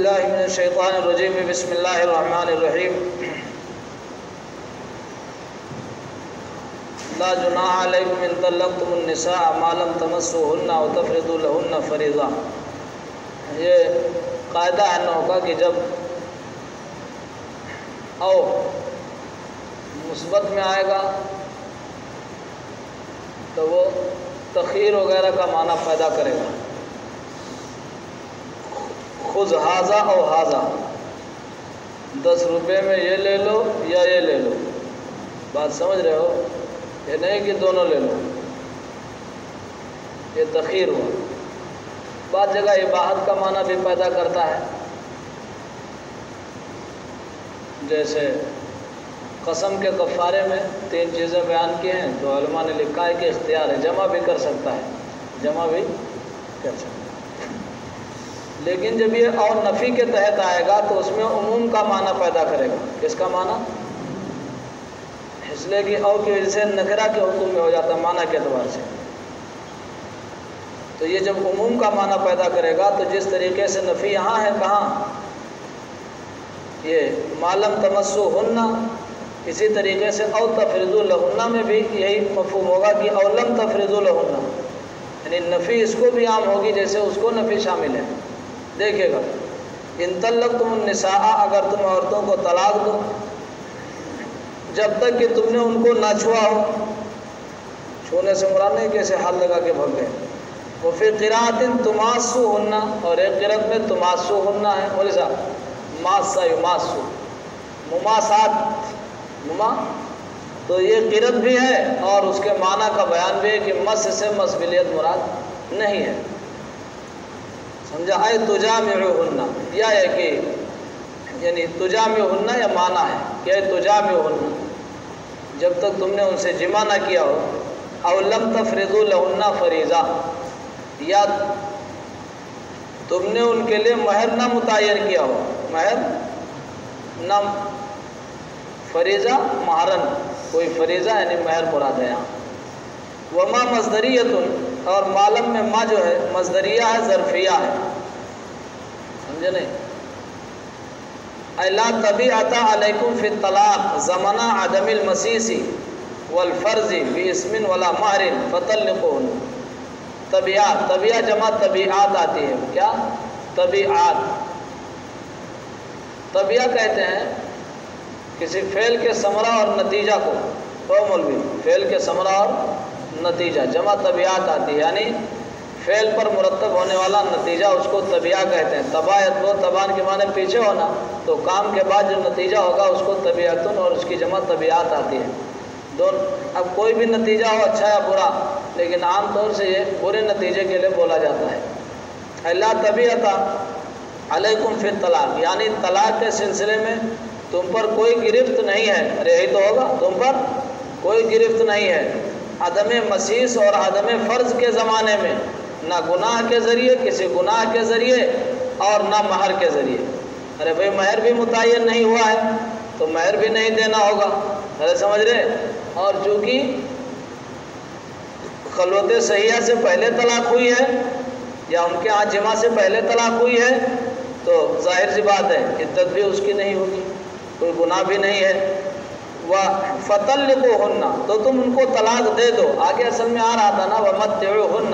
باللہ من الشیطان الرجیم بسم اللہ الرحمن الرحیم لا جناح علیکم ان طلقتم النساء ما لم تمسوهن او تفرضوا لهن فریضہ. یہ قاعدہ ہے نو کا کہ جب او مثبت میں آئے گا تو وہ تخیر وغیرہ کا معنی پیدا کرے گا. خذ حاضہ او حاضہ، 10 روپے میں یہ لے لو یا یہ لے لو. بات سمجھ رہے ہو؟ یہ نہیں کہ دونوں لے لو، یہ تخیر ہوا. بعض جگہ اباحت کا معنی بھی پیدا کرتا ہے، جیسے قسم کے کفارے میں 3 چیزیں بیان کی ہیں تو علماء نے لکھا ہے کہ اختیار ہے، جمع بھی کر سکتا ہے، جمع بھی کر سکتا ہے. لیکن جب یہ اور نفی کے تحت آئے گا تو اس میں عموم کا معنی پیدا کرے گا. کس کا معنی؟ اس لیے کہ او کی وجہ سے نکرہ کے حکم میں ہو جاتا ہے معنی کے اعتبار سے. تو یہ جب عموم کا معنی پیدا کرے گا تو جس طریقے سے نفی یہاں ہے، کہاں؟ یہ معلم تمسوہن، اسی طریقے سے او تفرضوا لہن میں بھی یہی مفہوم ہوگا کہ او لم تفرضوا لہن، یعنی نفی اس کو بھی عام ہوگی جیسے اس کو نفی شامل ہے. دیکھیے گا، ان طلقتم النساء، اگر تم عورتوں کو طلاق دو جب تک کہ تم نے ان کو نہ چھوا ہو. چھونے سے مراد نہیں کیسے ہاتھ لگا کے بھگ گئے. وہ پھر قرأۃ تماسوہن، اور ایک قرأت میں تماسوہن ہے. بولے صاحب ماسا یماسو، مماسات، تو یہ قرأت بھی ہے اور اس کے معنی کا بیان بھی ہے کہ مس سے مسبلیت مراد نہیں ہے. سمجھا؟ اے تجامعہن، یا ہے کہ یعنی تجامعہن یا معنی ہے کہ اے تجامعہن، جب تک تم نے ان سے جمع نہ کیا ہو. او لم تفرضوا لہن فریضہ، یا تم نے ان کے لیے مہر نہ متعین کیا ہو. مہر نہ، فریضہ مہرن، کوئی فریضہ یعنی مہر مراد ہے یہاں. وما مصدریۃ، اور معلم میں ما جو ہے مصدریہ ہے، ظرفیہ ہے. سمجھے نہیں؟ الا طبیعۃ علیکم فی الطلاق زمن عدم المسیس والفرض باسم ولا مہر فطلقوہن. طبیعات، طبیعہ جمع طبیعات آتی ہے. کیا؟ طبیعات. طبیعہ کہتے ہیں کسی فعل کے ثمرہ اور نتیجہ کو. او مولوی، فعل کے ثمرہ اور نتیجہ جمع طبیعات آتی ہے، یعنی فعل پر مرتب ہونے والا نتیجہ اس کو طبیعہ کہتے ہیں. طباعت وہ طبان کے معنی پیچھے ہونا، تو کام کے بعد جو نتیجہ ہوگا اس کو طبیعتن، اور اس کی جمع طبیعات آتی ہے. اب کوئی بھی نتیجہ ہو اچھا یا برا، لیکن عام طور سے یہ برے نتیجے کے لیے بولا جاتا ہے. الا طبیعۃ علیکم فی الطلاق، یعنی طلاق کے سلسلے میں تم پر کوئی گرفت نہیں ہے. ارے یہی تو ہوگا، تم پر کوئی گرفت نہیں ہے عدم مسیس اور عدم فرض کے زمانے میں، نہ گناہ کے ذریعے، کسی گناہ کے ذریعے، اور نہ مہر کے ذریعے. ارے بھائی مہر بھی متعین نہیں ہوا ہے تو مہر بھی نہیں دینا ہوگا. ارے سمجھ رہے؟ اور چونکہ خلوت صحیحہ سے پہلے طلاق ہوئی ہے یا ان کے ہاں جمع سے پہلے طلاق ہوئی ہے تو ظاہر سی بات ہے عدت بھی اس کی نہیں ہوگی، کوئی گناہ بھی نہیں ہے. فطلقوہن، تو تم ان کو طلاق دے دو. آگے اصل میں آ رہا تھا نا ومتعوہن،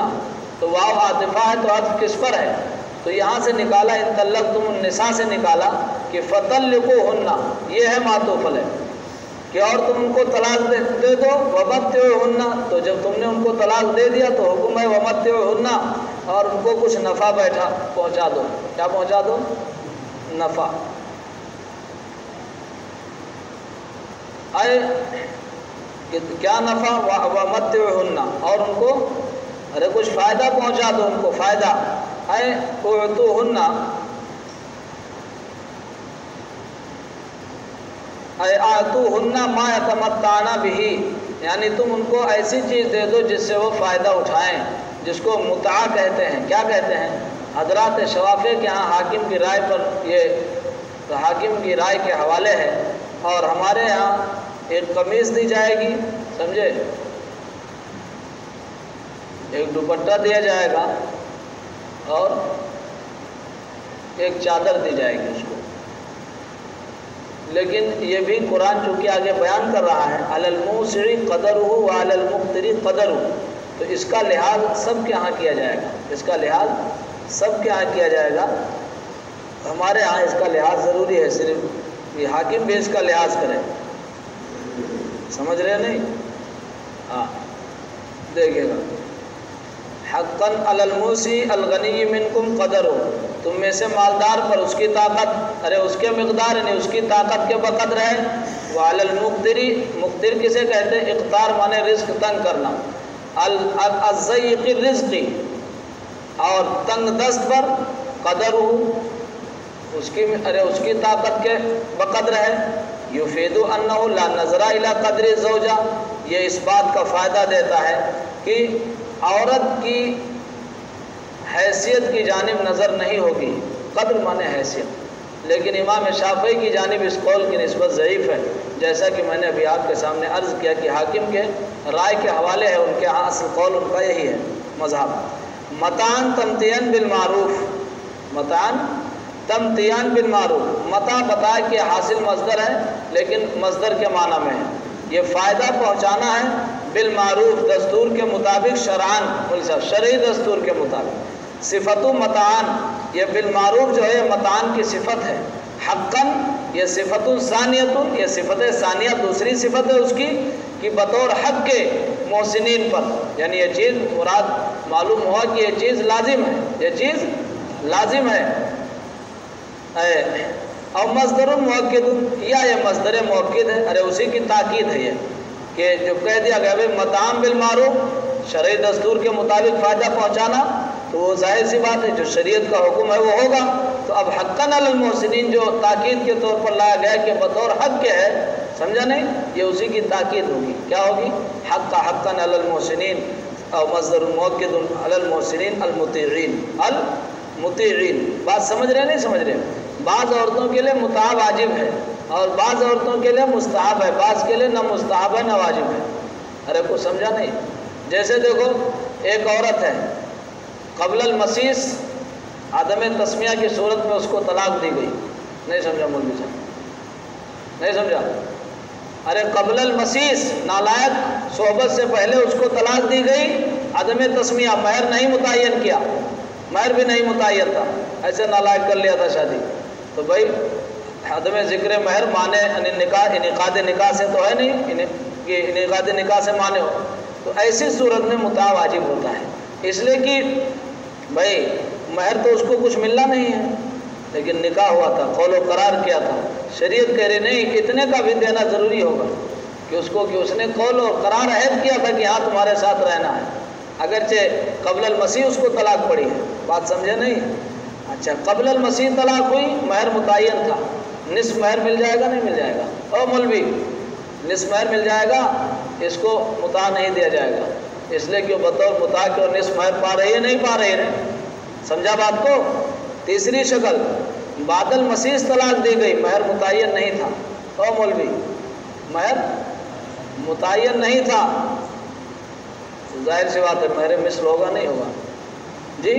تو واو عاطفہ ہے تو عطف کس پر ہے؟ تو یہاں سے نکالا ان طلقتم النساء سے نکالا کہ فطلقوہن، یہ ہے معطوف علیہ کہ اور تم ان کو طلاق دے دو. ومتعوہن، تو جب تم نے ان کو طلاق دے دیا تو حکم ہے ومتعوہن، اور ان کو کچھ نفع پہنچا دو. کیا پہنچا دو؟ نفع. اے کیا نفع؟ ومتعوہن، اور ان کو ارے کچھ فائدہ پہنچا دو، ان کو فائدہ. اے اعطوہن، اے اعطوہن ما یتمتعن بہ، یعنی تم ان کو ایسی چیز دے دو جس سے وہ فائدہ اٹھائیں، جس کو متعہ کہتے ہیں. کیا کہتے ہیں؟ حضرات شوافیہ کے ہاں حاکم کی رائے پر یہ حاکم کی رائے کے حوالے ہے. اور ہمارے ہاں ایک قمیص دی جائے گی، سمجھے، ایک دوپٹہ دیا جائے گا، اور ایک چادر دی جائے گی اس کو. لیکن یہ بھی قرآن چونکہ آگے بیان کر رہا ہے علی الموسع قدرہ وعلی المقتر قدرہ، تو اس کا لحاظ سب کے ہاں کیا جائے گا. اس کا لحاظ سب کے ہاں کیا جائے گا. ہمارے ہاں اس کا لحاظ ضروری ہے، صرف یہ حاکم بھی اس کا لحاظ کرے. سمجھ رہے نہیں؟ ہاں دیکھیے گا حقاً علی الموسع الغنی منکم قدرہ، تم میں سے مالدار پر اس کی طاقت، ارے اس کے مقدار یعنی اس کی طاقت کے بقدر ہے. وعلی المقتر، مقتر کسے کہتے ہیں؟ اقتار مانے رزق تنگ کرنا. الضیق الرزق، اور تنگ دست پر قدرہ، اس کی طاقت کے بقدر ہے. یفید انہ لا نظر الی قدر الزوجہ، یہ اس بات کا فائدہ دیتا ہے کہ عورت کی حیثیت کی جانب نظر نہیں ہوگی. قدر مانے حیثیت. لیکن امام شافعی کی جانب اس قول کی نسبت ضعیف ہے، جیسا کہ میں نے ابھی آپ کے سامنے عرض کیا کہ حاکم کے رائے کے حوالے ہے، ان کے ہاں اصل قول ان کا یہی ہے مذہب. متاعن تمتیعاً بالمعروف، متاعن تمتیعاً بالمعروف، متاع بتا کہ حاصل مصدر ہے لیکن مصدر کے معنی میں ہے. یہ فائدہ پہنچانا ہے بالمعروف، دستور کے مطابق، شرعاً شرعی دستور کے مطابق. صفت متعان، یہ بالمعروف جو ہے متعان کی صفت ہے. حقاً یہ صفت ثانیۃ، یہ صفت ثانیہ دوسری صفت ہے اس کی کہ بطور حق کے محسنین پر، یعنی یہ چیز مراد معلوم ہوا کہ یہ چیز لازم ہے، یہ چیز لازم ہے. اور مصدر مؤکد، یا یہ مصدر مؤکد ہے، ارے اسی کی تاکید ہے یہ کہ جو کہہ دیا گیا بھائی متعام بالمعروف، شرعی دستور کے مطابق فائدہ پہنچانا، تو وہ ظاہر سی بات ہے جو شریعت کا حکم ہے وہ ہوگا. تو اب حقاً علی المحسنین جو تاکید کے طور پر لایا گیا کہ بطور حق کے ہے، سمجھا نہیں؟ یہ اسی کی تاکید ہوگی. کیا ہوگی؟ حقاً علی المحسنین، اور مصدر مؤکد علی المحسنین المطیعین. المطیعین بات سمجھ رہے نہیں سمجھ رہے؟ بعض عورتوں کے لیے متاع واجب ہے اور بعض عورتوں کے لیے مستحب ہے، بعض کے لیے نہ مستحب ہے نہ واجب ہے. ارے کچھ سمجھا نہیں؟ جیسے دیکھو ایک عورت ہے، قبل المسیس عدم تسمیہ کی صورت میں اس کو طلاق دی گئی. نہیں سمجھا مولوی صاحب؟ نہیں سمجھا؟ ارے قبل المسیس نالائق صحبت سے پہلے اس کو طلاق دی گئی، عدم تسمیہ، مہر نہیں متعین کیا، مہر بھی نہیں متعین تھا، ایسے نالائق کر لیا تھا شادی. تو بھائی عدم ذکر مہر مانے نکاح، انعقاد نکاح سے تو ہے نہیں کہ انعقاد نکاح سے مانے ہو. تو ایسی صورت میں متاع واجب ہوتا ہے، اس لیے کہ بھائی مہر تو اس کو کچھ ملنا نہیں ہے لیکن نکاح ہوا تھا، قول و قرار کیا تھا. شریعت کہہ رہی نہیں اتنے کا بھی دینا ضروری ہوگا کہ اس کو، کہ اس نے قول و قرار عہد کیا تھا کہ ہاں تمہارے ساتھ رہنا ہے، اگرچہ قبل المسیح اس کو طلاق پڑی ہے. بات سمجھے نہیں؟ اچھا قبل المسیح طلاق ہوئی، مہر متعین تھا، نصف مہر مل جائے گا نہیں مل جائے گا؟ او مولوی نصف مہر مل جائے گا، اس کو متاع نہیں دیا جائے گا، اس لیے کہ بطور متاع کے اور نصف مہر پا رہی ہے نہیں پا رہی ہے. سمجھا بات کو؟ تیسری شکل بعد المسیح طلاق دی گئی، مہر متعین نہیں تھا. او مولوی مہر متعین نہیں تھا، ظاہر سی بات ہے مہر مثل ہوگا نہیں ہوگا جی؟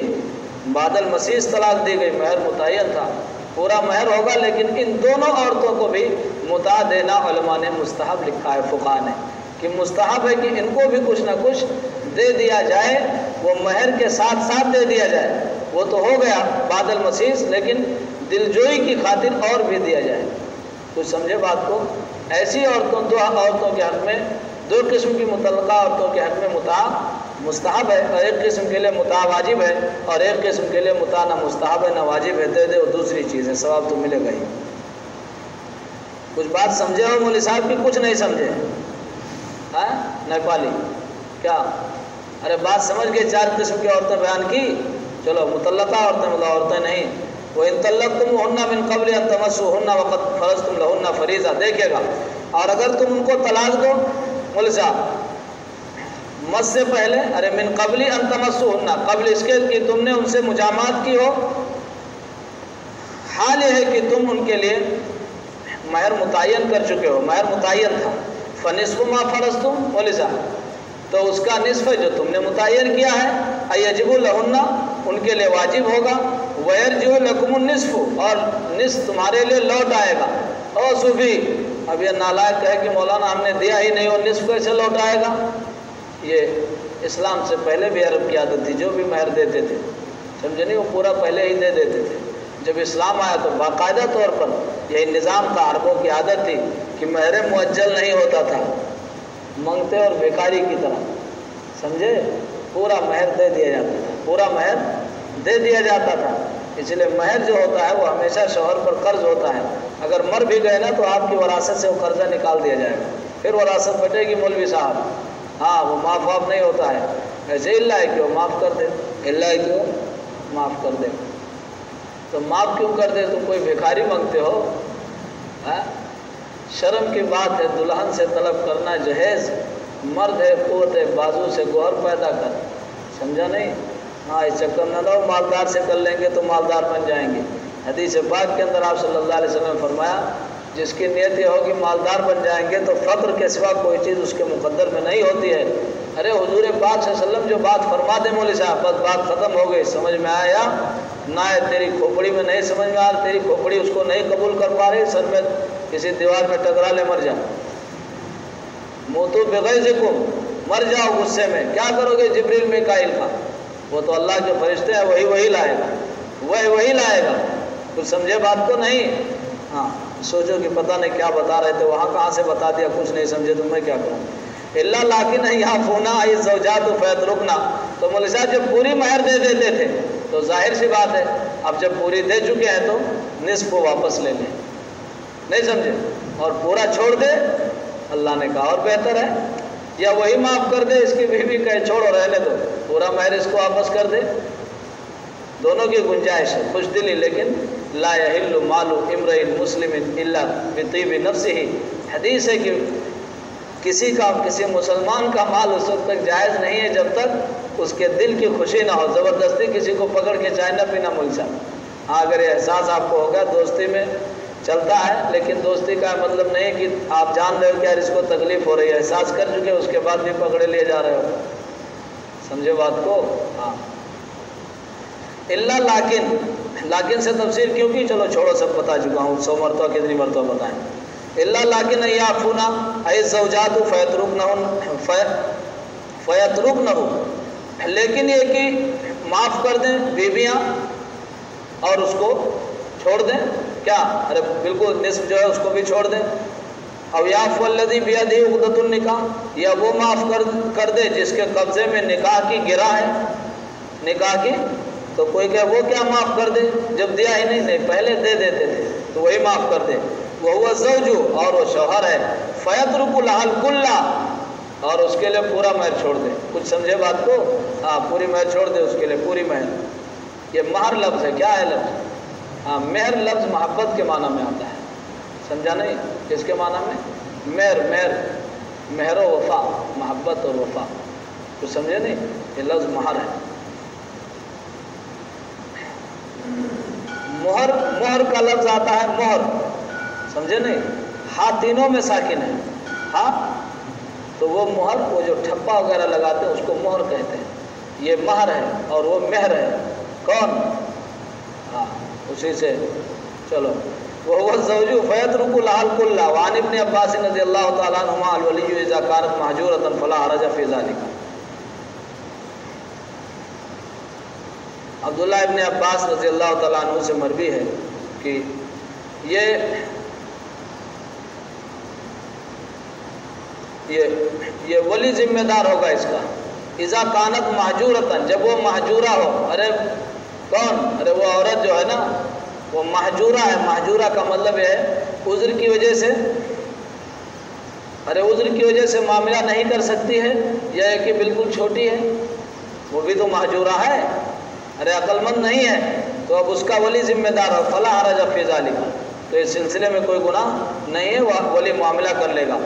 بعد المسیح طلاق دی گئی، مہر متعین تھا، پورا مہر ہوگا. لیکن ان دونوں عورتوں کو بھی متاع دینا علماء نے مستحب لکھا ہے، فقہاء نے، کہ مستحب ہے کہ ان کو بھی کچھ نہ کچھ دے دیا جائے، وہ مہر کے ساتھ ساتھ دے دیا جائے. وہ تو ہو گیا بعد المسیح، لیکن دلجوئی کی خاطر اور بھی دیا جائے. کچھ سمجھے بات کو؟ ایسی عورتوں، دو عورتوں کے حق میں، دو قسم کی متعلقہ عورتوں کے حق میں متاع مستحب ہے، اور ایک قسم کے لیے متاع واجب ہے، اور ایک قسم کے لیے متاع نہ مستحب ہے نہ واجب ہے. دے دے وہ دوسری چیز ہے، ثواب تو ملے گا ہی. کچھ بات سمجھے ہو مولوی صاحب کی؟ کچھ نہیں سمجھے؟ ہاں نیپالی کیا؟ ارے بات سمجھ گئے؟ 4 قسم کی عورتیں بیان کی. چلو مطلقہ عورتیں، مطلب عورتیں نہیں. وَإِن طَلَّقْتُمُوهُنَّ مِن قَبْلِ أَن تَمَسُّوهُنَّ وَقَدْ فَرَضْتُمْ لَهُنَّ فَرِيضَةً. دیکھیے گا، اور اگر تم ان کو طلاق دو مولوی صاحب مس سے پہلے، ارے من قبل ان تمسوهن، قبل اس کے کہ تم نے ان سے مجامعات کی ہو، حال یہ ہے کہ تم ان کے لیے مہر متعین کر چکے ہو، مہر متعین تھا. فنصف ما فرضتم مولوی صاحب، تو اس کا نصف ہے جو تم نے متعین کیا ہے. ایجب لہن، ان کے لیے واجب ہوگا. وَيَرْجِعُ لَكُمُ النِّصْفُ اور نصف تمہارے لیے لوٹ آئے گا. او صوفی اب یہ نالائق ہے کہ مولانا ہم نے دیا ہی نہیں اور نصف کیسے لوٹ آئے گا. یہ اسلام سے پہلے بھی عرب کی عادت تھی, جو بھی مہر دیتے تھے سمجھے نہیں, وہ پورا پہلے ہی دے دیتے تھے. جب اسلام آیا تو باقاعدہ طور پر یہی نظام تھا, عربوں کی عادت تھی کہ مہر معجل نہیں ہوتا تھا, منگتے اور بیکاری کی طرح سمجھے, پورا مہر دے دیا جاتا تھا, پورا مہر دے دیا جاتا تھا. اس لیے مہر جو ہوتا ہے وہ ہمیشہ شوہر پر قرض ہوتا ہے. اگر مر بھی گئے نا تو آپ کی وراثت سے وہ قرضہ نکال دیا جائے گا, پھر وراثت بٹے گی مولوی صاحب. ہاں وہ معاف واف نہیں ہوتا ہے ایسے, اللہ ہے کہ وہ معاف کر دے, اللہ ہے کہ وہ معاف کر دے. تو معاف کیوں کر دے, تم کوئی بھکاری مانگتے ہو؟ شرم کی بات ہے دلہن سے طلب کرنا جہیز, مرد ہے قوت ہے بازو سے گوہر پیدا کر, سمجھا نہیں. ہاں اس چکر نہ لو, مالدار سے کر لیں گے تو مالدار بن جائیں گے. حدیث پاک کے اندر آپ صلی اللہ علیہ وسلم نے فرمایا جس کی نیت یہ ہوگی مالدار بن جائیں گے تو فقر کے سوا کوئی چیز اس کے مقدر میں نہیں ہوتی ہے. ارے حضور پاک صلی اللہ علیہ وسلم جو بات فرما دے مولوی صاحب, بس بات ختم ہو گئی. سمجھ میں آیا نہ ہے, تیری کھوپڑی میں نہیں سمجھ میں آ رہا, تیری کھوپڑی اس کو نہیں قبول کر پا رہی, سر میں کسی دیوار میں ٹکرا لے مر جا. موتو بغیظکم, مر جاؤ غصے میں. کیا کرو گے جبریل میکائیل کا, وہ تو اللہ کے فرشتے ہیں, وہی لائے گا, وہی لائے گا. کچھ سمجھے بات کو نہیں؟ ہاں سوچو کہ پتہ نہیں کیا بتا رہے تھے, وہاں کہاں سے بتا دیا, کچھ نہیں سمجھے تو میں کیا کروں. اللہ لاکن یعفونا ای الزوجات فیترکنا. تو مولوی صاحب جب پوری مہر دے دیتے تھے تو ظاہر سی بات ہے, اب جب پوری دے چکے ہیں تو نصف کو واپس لے لیں, نہیں سمجھے, اور پورا چھوڑ دے. اللہ نے کہا اور بہتر ہے, یا وہی معاف کر دے, اس کی بیوی کہے چھوڑو رہنے دو, پورا مہر اس کو واپس کر دے. دونوں کی گنجائش ہے, خوش دلی. لیکن لا یحل مال امرئ مسلم الا بطیب نفسہ. حدیث ہے کہ کسی مسلمان کا مال اس وقت تک جائز نہیں ہے جب تک اس کے دل کی خوشی نہ ہو. زبردستی کسی کو پکڑ کے چائے نہ پینا مل سکتا. ہاں اگر یہ احساس آپ کو ہوگا, دوستی میں چلتا ہے, لیکن دوستی کا مطلب نہیں کہ آپ جان رہے ہو کہ یار اس کو تکلیف ہو رہی ہے, احساس کر چکے اس کے بعد بھی پکڑے لیے جا رہے ہو. سمجھے بات کو؟ ہاں. اللہ لیکن سے تفسیر کیوں کی, چلو چھوڑو, سب بتا چکا ہوں, 100 مرتبہ کتنی مرتبہ بتائیں. اللہ لیکن یعفونا ای الزوجات فیترکنہ, لیکن یہ کہ معاف کر دیں بیویاں اور اس کو چھوڑ دیں. کیا؟ ارے بالکل نصف جو ہے اس کو بھی چھوڑ دیں. او یعفو الذی بیدہ عقدۃ النکاح, یا وہ معاف کر دے جس کے قبضے میں نکاح کی گرہ ہے, نکاح کی. تو کوئی کہ وہ کیا معاف کر دے جب دیا ہی نہیں, پہلے دے دیتے تھے تو وہی معاف کر دے. وہ الزوج, اور وہ شوہر ہے, فیترک لها الکل, اور اس کے لیے پورا مہر چھوڑ دے. کچھ سمجھے بات کو؟ ہاں پوری مہر چھوڑ دے اس کے لیے, پوری مہر. یہ مہر لفظ ہے, کیا ہے لفظ؟ ہاں مہر لفظ محبت کے معنی میں آتا ہے, سمجھا نہیں؟ کس کے معنی میں؟ مہر و وفا, محبت اور وفا. کچھ سمجھے نہیں؟ یہ لفظ مہر ہے. مہر کا لفظ آتا ہے مہر, سمجھے نہیں؟ ہاں تینوں میں ساکن ہے. ہاں تو وہ مہر, وہ جو ٹھپا وغیرہ لگاتے ہیں اس کو مہر کہتے ہیں. یہ مہر ہے اور وہ مہر ہے. کون؟ ہاں اسی سے. چلو وہ الزوج فیترک لها الکل. وعن ابن عباس رضی اللہ تعالیٰ عنہما الولی اذا کانت مہجورۃ فلا حرج فی ذلک. عبداللہ ابن عباس رضی اللہ تعالیٰ عنہ سے مروی ہے کہ یہ ولی ذمہ دار ہوگا اس کا. اذا کانت مہجورۃ, جب وہ مہجورہ ہو. ارے کون؟ ارے وہ عورت جو ہے نا وہ مہجورہ ہے. مہجورہ کا مطلب یہ ہے عذر کی وجہ سے, ارے عذر کی وجہ سے معاملہ نہیں کر سکتی ہے, یا ہے کہ بالکل چھوٹی ہے, وہ بھی تو مہجورہ ہے. ارے عقل مند نہیں ہے, تو اب اس کا ولی ذمہ دار ہو. فلا حرج فی ذلک, تو اس سلسلے میں کوئی گناہ نہیں ہے, وہ ولی معاملہ کر لے گا,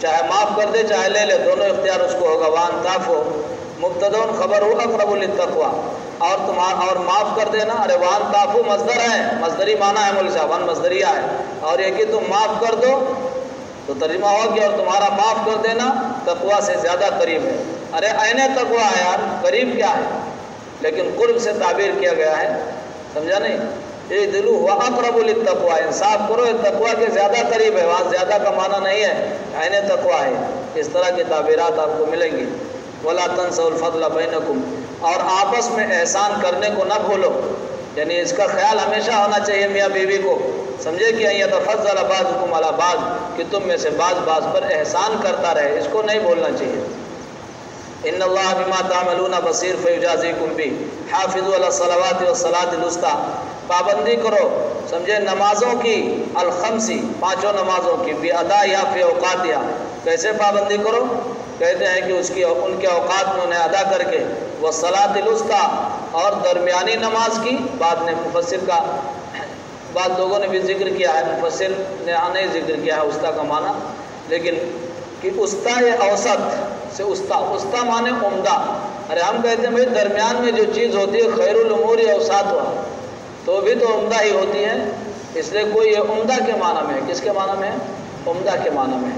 چاہے معاف کر دے چاہے لے لے, دونوں اختیار اس کو ہوگا. وان تعفو مبتدون خبر ہو اقرب للتقوی, اور معاف کر دینا. ارے وان تعفو مصدر ہے, مصدری معنی ہے مولوی صاحب, مصدریہ ہے. اور یہ کہ تم معاف کر دو تو ترجمہ ہوا کہ اور تمہارا معاف کر دینا تقوی سے زیادہ قریب ہے. ارے عین تقوی ہے یار, قریب کیا ہے, لیکن قرب سے تعبیر کیا گیا ہے. سمجھا نہیں؟ اعدلوا هو اقرب للتقوى، انصاف کرو، تقوی کے زیادہ قریب ہے، وہاں زیادہ کا معنی نہیں ہے، عین تقوی ہے۔ اس طرح کی تعبیرات آپ کو ملیں گی۔ ولا تنسوا الفضل بینکم، اور آپس میں احسان کرنے کو نہ بھولو، یعنی اس کا خیال ہمیشہ ہونا چاہیے میاں بیوی کو، سمجھے کہ یتفضل بعضکم علی بعض، کہ تم میں سے بعض پر احسان کرتا رہے، اس کو نہیں بولنا چاہیے۔ ان اللہ بما تعملون بصیر فیجازیکم بھی، حافظوا علی الصلوات والصلاۃ الوسطی، پابندی کرو، سمجھے، نمازوں کی، الخمسی، پانچوں نمازوں کی، بھی ادا یا فی اوقاتیا، کیسے پابندی کرو؟ کہتے ہیں کہ ان کے اوقات میں انہیں ادا کر کے، والصلاۃ الوسطی، اور درمیانی نماز کی، بعد نے مفسر کا، بعض لوگوں نے بھی ذکر کیا ہے، مفسر نے نہیں ذکر کیا ہے وسطی کا معنی، لیکن کہ وسطی یا اوسط سے وسطی معنی عمدہ۔ ارے ہم کہتے ہیں بھائی درمیان میں جو چیز ہوتی ہے خیر الامور اوساطها، تو بھی تو عمدہ ہی ہوتی ہے، اس لیے کوئی یہ عمدہ کے معنی میں ہے، کس کے معنی میں ہے؟ عمدہ کے معنی میں ہے۔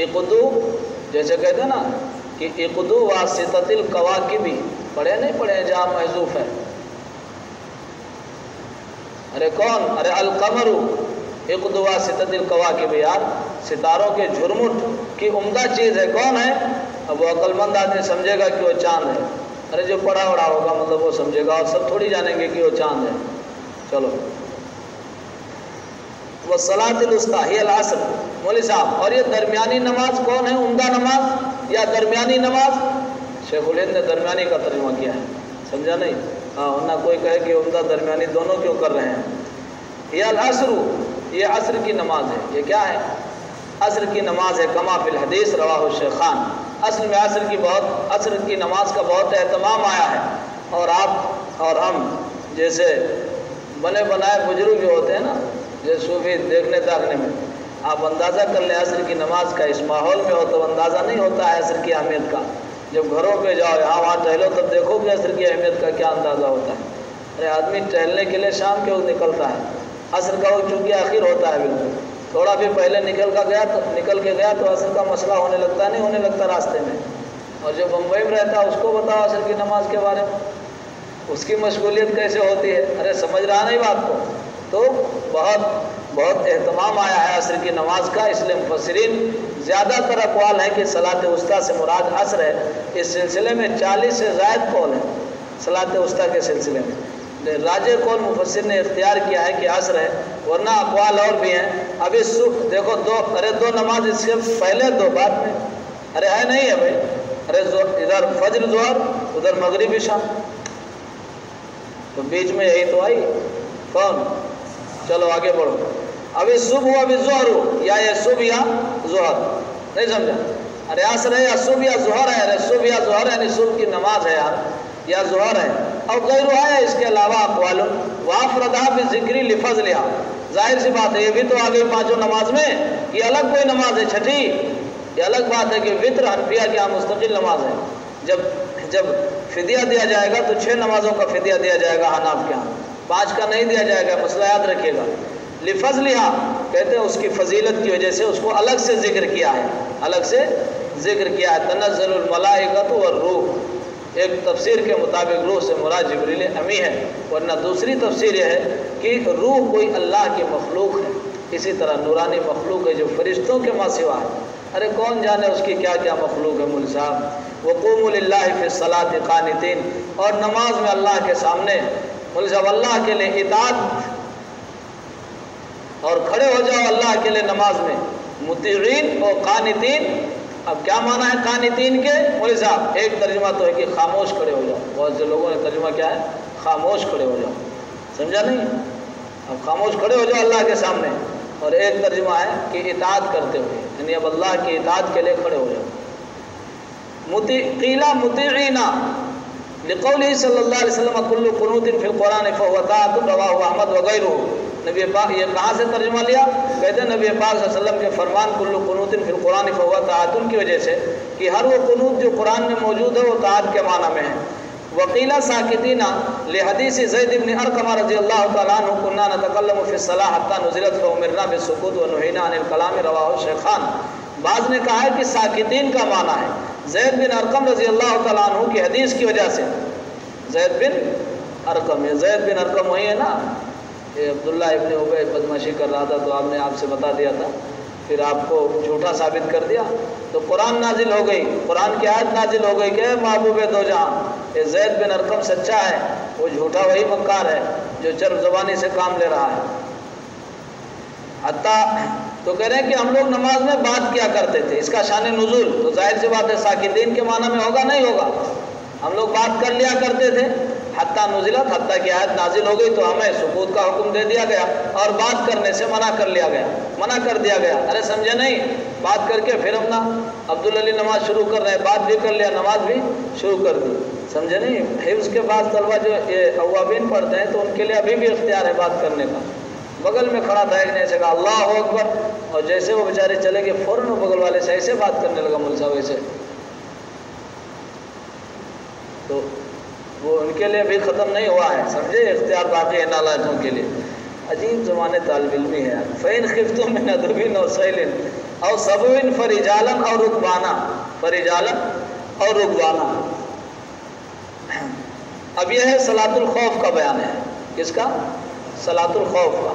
اقدو، جیسے کہتے ہیں نا کہ اقدو واسطۃ الکواکب، پڑھے نہیں پڑھے جہاں محذوف ہے؟ ارے کون؟ ارے القمر اقدو واسطۃ الکواکب، یار ستاروں کے جھرمٹ کی عمدہ چیز ہے، کون ہے؟ اب وہ عقل مند آدمی سمجھے گا کہ وہ چاند ہے، ارے جو پڑھا اڑا ہوگا مطلب وہ سمجھے گا، اور سب تھوڑی جانیں گے کہ وہ چاند ہے۔ چلو، والصلاۃ الوسطی ہی العصر، مولوی صاحب، اور یہ درمیانی نماز کون ہے؟ عمدہ نماز یا درمیانی نماز؟ شیخ الہند نے درمیانی کا ترجمہ کیا ہے، سمجھا نہیں؟ ہاں، ورنہ کوئی کہے کہ عمدہ درمیانی دونوں کیوں کر رہے ہیں؟ یہ العصر، یہ عصر کی نماز ہے۔ یہ کیا ہے؟ عصر کی نماز ہے، کما فی الحدیث رواہ الشیخان۔ اصل میں عصر کی نماز کا بہت اہتمام آیا ہے، اور آپ اور ہم جیسے بنے بنائے بزرگ جو ہوتے ہیں نا، جیسے صوفی دیکھنے تاکنے میں، آپ اندازہ کر لیں عصر کی نماز کا، اس ماحول میں ہو تو اندازہ نہیں ہوتا ہے عصر کی اہمیت کا، جب گھروں پہ جاؤ یہاں وہاں ٹہلو تب دیکھو کہ عصر کی اہمیت کا کیا اندازہ ہوتا ہے۔ ارے آدمی ٹہلنے کے لیے شام کے وقت نکلتا ہے، عصر کا وقت چونکہ آخر ہوتا ہے، بالکل تھوڑا بھی پہلے نکل کے گیا تو عصر کا مسئلہ ہونے لگتا ہے، نہیں ہونے لگتا راستے میں۔ اور جو بمبئی میں رہتا ہے اس کو بتاؤ عصر کی نماز کے بارے میں، اس کی مشغولیت کیسے ہوتی ہے؟ ارے سمجھ رہا نہیں بات کو؟ تو بہت اہتمام آیا ہے عصر کی نماز کا، اس لیے مفسرین زیادہ تر اقوال ہیں کہ صلاۃ وسطیٰ سے مراد عصر ہے۔ اس سلسلے میں 40 سے زائد قول ہیں صلاۃ وسطیٰ کے سلسلے میں، راجح قول مفسر نے اختیار کیا ہے کہ عصر ہے، ورنہ اقوال اور بھی ہیں۔ ابھی صبح دیکھو، دو نماز اس سے پہلے، دو بعد میں، ارے ہے نہیں ہے بھائی، ارے ادھر فجر ظہر، ادھر مغرب عشاء، تو بیچ میں یہی تو آئی، کون؟ چلو آگے بڑھو، ابھی صبح ہو ابھی ظہر ہو، یا یہ صبح یا ظہر، نہیں سمجھا؟ ارے عصر ہے یا صبح یا ظہر ہے، ارے صبح یا ظہر ہے، یعنی صبح کی نماز ہے یار، یا ظہر ہے، اور غیر ہے اس کے علاوہ اقوال، وافردہ بذکری لفظلھا، ظاہر سی بات ہے یہ بھی تو آگے پانچوں نماز میں، یہ الگ کوئی نماز ہے چھٹی، یہ الگ بات ہے کہ وطر حنفیہ کی مستقل نماز ہے، جب فدیہ دیا جائے گا تو 6 نمازوں کا فدیہ دیا جائے گا حناف کے ہاں، 5 کا نہیں دیا جائے گا، مسئلہ یاد رکھیے گا۔ لفظلھا کہتے ہیں اس کی فضیلت کی وجہ سے اس کو الگ سے ذکر کیا ہے، الگ سے ذکر کیا ہے۔ تنزل الملائکۃ والروح، ایک تفسیر کے مطابق روح سے مراد جبریل امی ہے، ورنہ دوسری تفسیر یہ ہے کہ روح کوئی اللہ کی مخلوق ہے، اسی طرح نورانی مخلوق ہے جو فرشتوں کے ماں سوا ہے۔ ارے کون جانے اس کی کیا کیا مخلوق ہے مولوی صاحب۔ وقوموا للہ فی الصلاۃ قانتین، اور نماز میں اللہ کے سامنے مولوی صاحب اللہ کے لیے اطاعت، اور کھڑے ہو جاؤ اللہ کے لیے نماز میں، مطیعین اور قانتین۔ اب کیا معنی ہے قانتین کے مولوی صاحب؟ ایک ترجمہ تو ہے کہ خاموش کھڑے ہو جاؤ، بہت سے لوگوں نے ترجمہ کیا ہے؟ خاموش کھڑے ہو جاؤ، سمجھا نہیں؟ اب خاموش کھڑے ہو جاؤ اللہ کے سامنے، اور ایک ترجمہ ہے کہ اطاعت کرتے ہوئے، یعنی اب اللہ کی اطاعت کے لیے کھڑے ہو جاؤ۔ قیل مطیعین لقولہ صلی اللہ علیہ وسلم کل قنوت فی القرآن فہو طاعۃ، رواہ احمد وغیرہ۔ نبی پاک یہ کہاں سے ترجمہ لیا؟ کہتے ہیں نبی پاک صلی اللہ علیہ وسلم کے فرمان کل قنوت فی القرآن فہو طاعۃ کی وجہ سے کہ ہر وہ قنوت جو قرآن میں موجود ہے وہ طاعت کے معنی میں ہے۔ وقیل ساکتین لحدیث زید بن ارقم رضی اللہ تعالیٰ عنہ کنا نتکلم فی الصلاۃ حتی نزلت فامرنا بالسکوت ونہینا عن الکلام، رواہ الشیخان۔ بعض نے کہا ہے کہ ساکتین کا معنی ہے زید بن ارقم رضی اللہ تعالیٰ عنہ کی حدیث کی وجہ سے، زید بن ارقم، یہ زید بن ارقم وہی ہے نا، یہ عبداللہ ابن ابی بدمعاشی کر رہا تھا تو آپ نے آپ سے بتا دیا تھا، پھر آپ کو جھوٹا ثابت کر دیا، تو قرآن نازل ہو گئی، قرآن کی آیت نازل ہو گئی کہ محبوب دو جہاں، یہ زید بن ارقم سچا ہے، وہ جھوٹا وہی مکار ہے جو چرب زبانی سے کام لے رہا ہے۔ حتیٰ تو کہہ رہے ہیں کہ ہم لوگ نماز میں بات کیا کرتے تھے، اس کا شان نزول تو ظاہر سی بات ہے ساکتین کے معنی میں ہوگا نہیں ہوگا، ہم لوگ بات کر لیا کرتے تھے۔ حتیٰ نزلت، حتیٰ کی آیت نازل ہو گئی تو ہمیں سکوت کا حکم دے دیا گیا اور بات کرنے سے منع کر لیا گیا، منع کر دیا گیا۔ ارے سمجھے نہیں، بات کر کے پھر ہم نا عبدالعلی نماز شروع کر رہے ہیں، بات بھی کر لیا، نماز بھی شروع کر دی، سمجھے نہیں۔ حفظ کے بعد طلبہ جو یہ اوابین پڑھتے ہیں تو ان کے لیے ابھی بھی اختیار ہے بات کرنے کا۔ بغل میں کھڑا تھا ایک نے ایسے کہا اللہ اکبر، اور جیسے وہ بیچارے چلے گئے فوراً وہ بغل والے سے ایسے بات کرنے لگا مول صاحب ایسے، تو وہ ان کے لیے بھی ختم نہیں ہوا ہے، سمجھے، اختیار باقی ہے نالائقوں کے لیے۔ عجیب زمانے طالب علمی ہے یار۔ فَإِنْ خِفْتُم مِّنْ عَدُوٍّ أَوْ سَيْلٍ أَوْ سَبْوٍ فَرِجَالًا أَوْ رُكْبَانًا، فَرِجَالًا أَوْ رُكْبَانًا۔ اب یہ ہے صلاۃ الخوف کا بیان ہے، کس کا؟ صلاۃ الخوف کا،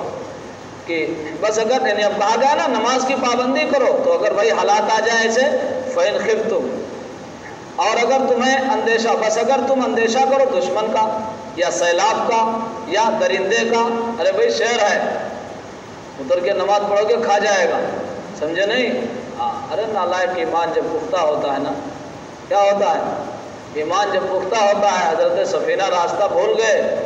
کہ بس اگر یعنی اب کہا گیا نا نماز کی پابندی کرو، تو اگر بھائی حالات آ جائیں ایسے فَإِنْ خِفْتُم، اور اگر تمہیں اندیشہ، بس اگر تم اندیشہ کرو دشمن کا یا سیلاب کا یا درندے کا، ارے بھائی شہر ہے اتر کے نماز پڑھو گے کھا جائے گا، سمجھے نہیں؟ ارے نالائق، ایمان جب پختہ ہوتا ہے نا، کیا ہوتا ہے؟ ایمان جب پختہ ہوتا ہے، حضرت سفینہ راستہ بھول گئے،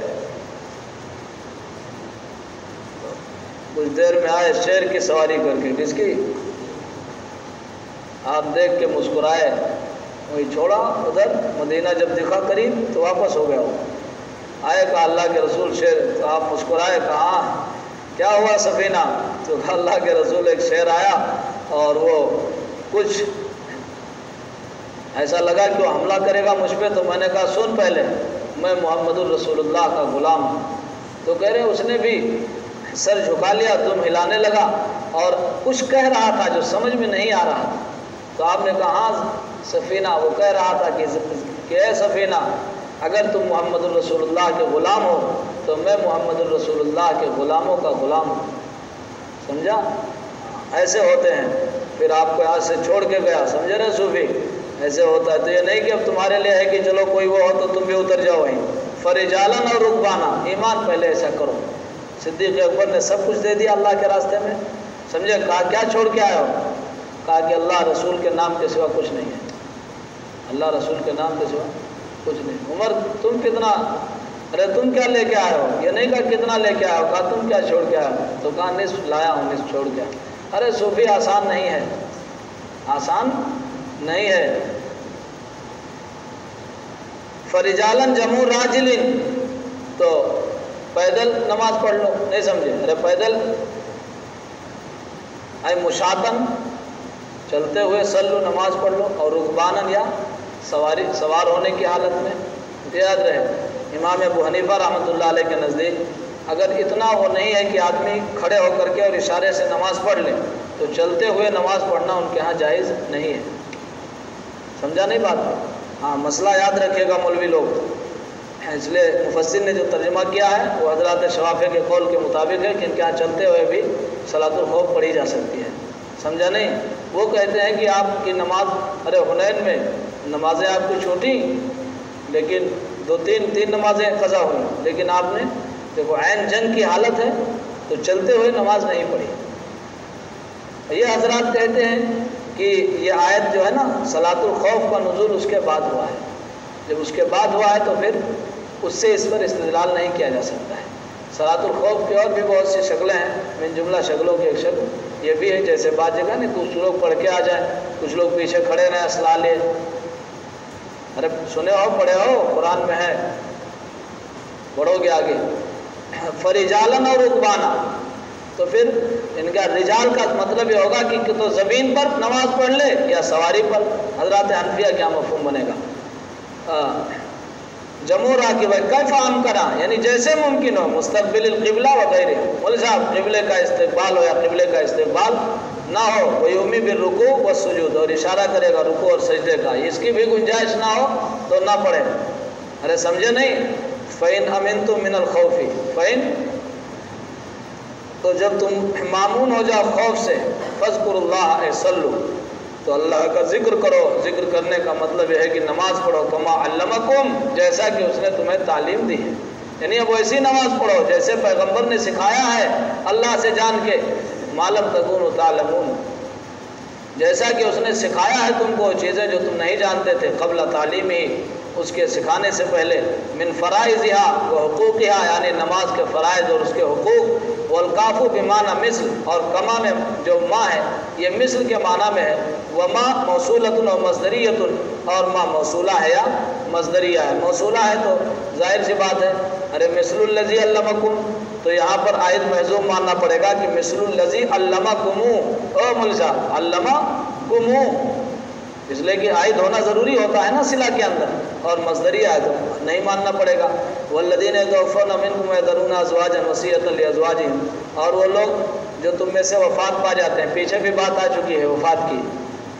کچھ دیر میں آئے شیر کی سواری کر کے، کس کی؟ آپ دیکھ کے مسکرائے، وہی چھوڑا ادھر، مدینہ جب دکھا قریب تو واپس ہو گیا وہ، آئے کہا اللہ کے رسول شیر، تو آپ مسکرائے، کہا کیا ہوا سفینہ؟ تو کہا اللہ کے رسول ایک شیر آیا اور وہ کچھ ایسا لگا کہ وہ حملہ کرے گا مجھ پہ، تو میں نے کہا سن پہلے، میں محمد الرسول اللہ کا غلام ہوں۔ تو کہہ رہے اس نے بھی سر جھکا لیا، دم ہلانے لگا اور کچھ کہہ رہا تھا جو سمجھ میں نہیں آ رہا تھا، تو آپ نے کہا ہاں سفینہ، وہ کہہ رہا تھا کہ اے سفینہ، اگر تم محمد الرسول اللہ کے غلام ہو تو میں محمد الرسول اللہ کے غلاموں کا غلام ہوں، سمجھا؟ ایسے ہوتے ہیں، پھر آپ کو یہاں سے چھوڑ کے گیا، سمجھے نا صوفی، ایسے ہوتا ہے۔ تو یہ نہیں کہ اب تمہارے لیے ہے کہ چلو کوئی وہ ہو تو تم بھی اتر جاؤ وہیں، فرجالن اور رکبانا، ایمان پہلے ایسا کرو۔ صدیق اکبر نے سب کچھ دے دیا اللہ کے راستے میں، سمجھے؟ کہا کیا چھوڑ کے آئے ہو؟ کہا کہ اللہ رسول کے نام کے سوا کچھ نہیں ہے، اللہ رسول کے نام کے سوا کچھ نہیں۔ عمر تم کتنا، ارے تم کیا لے کے آئے ہو؟ یہ نہیں کہا کتنا لے کے آئے ہو، کہا تم کیا چھوڑ کے آئے ہو؟ تو کہا نصف لایا ہوں، نصف چھوڑ گیا۔ ارے صوفی آسان نہیں ہے، آسان نہیں ہے۔ فرجالن جمع راجلن، تو پیدل نماز پڑھ لو، نہیں سمجھے؟ ارے پیدل اے مشاتن، چلتے ہوئے سلو نماز پڑھ لو، اور رکبانن یا سوار ہونے کی حالت میں۔ یاد رہے امام ابو حنیفہ رحمۃ اللہ علیہ کے نزدیک اگر اتنا وہ نہیں ہے کہ آدمی کھڑے ہو کر کے اور اشارے سے نماز پڑھ لے، تو چلتے ہوئے نماز پڑھنا ان کے ہاں جائز نہیں ہے، سمجھا نہیں بات؟ ہاں مسئلہ یاد رکھے گا مولوی لوگ، اس لیے مفسر نے جو ترجمہ کیا ہے وہ حضرات شوافی کے قول کے مطابق ہے کہ ان کے یہاں چلتے ہوئے بھی صلاۃ الخوف پڑھی جا سکتی ہے، سمجھا نہیں؟ وہ کہتے ہیں کہ آپ کی نماز، ارے حنین میں نمازیں آپ کی چھوٹی، لیکن تین نمازیں قضا ہوئی، لیکن آپ نے دیکھو عین جنگ کی حالت ہے تو چلتے ہوئے نماز نہیں پڑھی۔ یہ حضرات کہتے ہیں کہ یہ آیت جو ہے نا صلاۃ الخوف کا نزول اس کے بعد ہوا ہے، جب اس کے بعد ہوا ہے تو پھر اس سے اس پر استدلال نہیں کیا جا سکتا ہے۔ صلاۃ الخوف کی اور بھی بہت سی شکلیں ہیں، من جملہ شکلوں کی ایک شکل یہ بھی ہے، جیسے بعض جگہ نہیں کچھ لوگ پڑھ کے آ جائیں، کچھ لوگ پیچھے کھڑے رہیں اسلحہ لے، ارے سنے ہو پڑھے ہو قرآن میں ہے، پڑھو گے آگے۔ فرجالن اور رکبانا، تو پھر ان کا رجال کا مطلب یہ ہوگا کہ تو زمین پر نماز پڑھ لے یا سواری پر، حضرات حنفیہ کیا مفہوم بنے گا؟ جمہور راکب کیف امکنا، یعنی جیسے ممکن ہو، مستقبل القبلہ وغیرہ، مولوی صاحب قبلے کا استقبال ہو یا قبلے کا استقبال نہ ہو، ویومی بالرکوع والسجود، اور اشارہ کرے گا رکوع اور سجدے کا، اس کی بھی گنجائش نہ ہو تو نہ پڑھے۔ ارے سمجھے نہیں؟ فَإِنْ أَمِنْتُمْ مِنَ الْخَوْفِ فَإِنْ تو جب تم معمون ہو جاؤ خوف سے فَاذْكُرُوا اللَّهَ صَلُّوا تو اللہ کا ذکر کرو. ذکر کرنے کا مطلب یہ ہے کہ نماز پڑھو. کما علمکم جیسا کہ اس نے تمہیں تعلیم دی ہے. یعنی اب ویسی نماز پڑھو جیسے پیغمبر نے سکھایا ہے اللہ سے جان کے. ما لم تکونوا تعلمون جیسا کہ اس نے سکھایا ہے تم کو چیزیں جو تم نہیں جانتے تھے قبل تعلیم ہی اس کے سکھانے سے پہلے. من فرائضها و حقوقها یعنی نماز کے فرائض اور اس کے حقوق. والکاف بمعنی مثل اور کما میں جو ما ہے یہ مثل کے معنی میں ہے. وما موصولۃ و مصدریۃ اور ما موصولہ ہے یا مصدریہ ہے. موصولہ ہے تو ظاہر سی بات ہے ارے مثل الذی علمکم تو یہاں پر عائد محذوف ماننا پڑے گا کہ مثل الذی علمکم او ملزا علمکم اس لیے کہ عائد ہونا ضروری ہوتا ہے نا صلہ کے اندر اور مصدریہ ہے تو نہیں ماننا پڑے گا. والذین یتوفون منکم ویذرون ازواجا وصیۃ لازواجہم اور وہ لوگ جو تم میں سے وفات پا جاتے ہیں. پیچھے بھی بات آ چکی ہے وفات کی.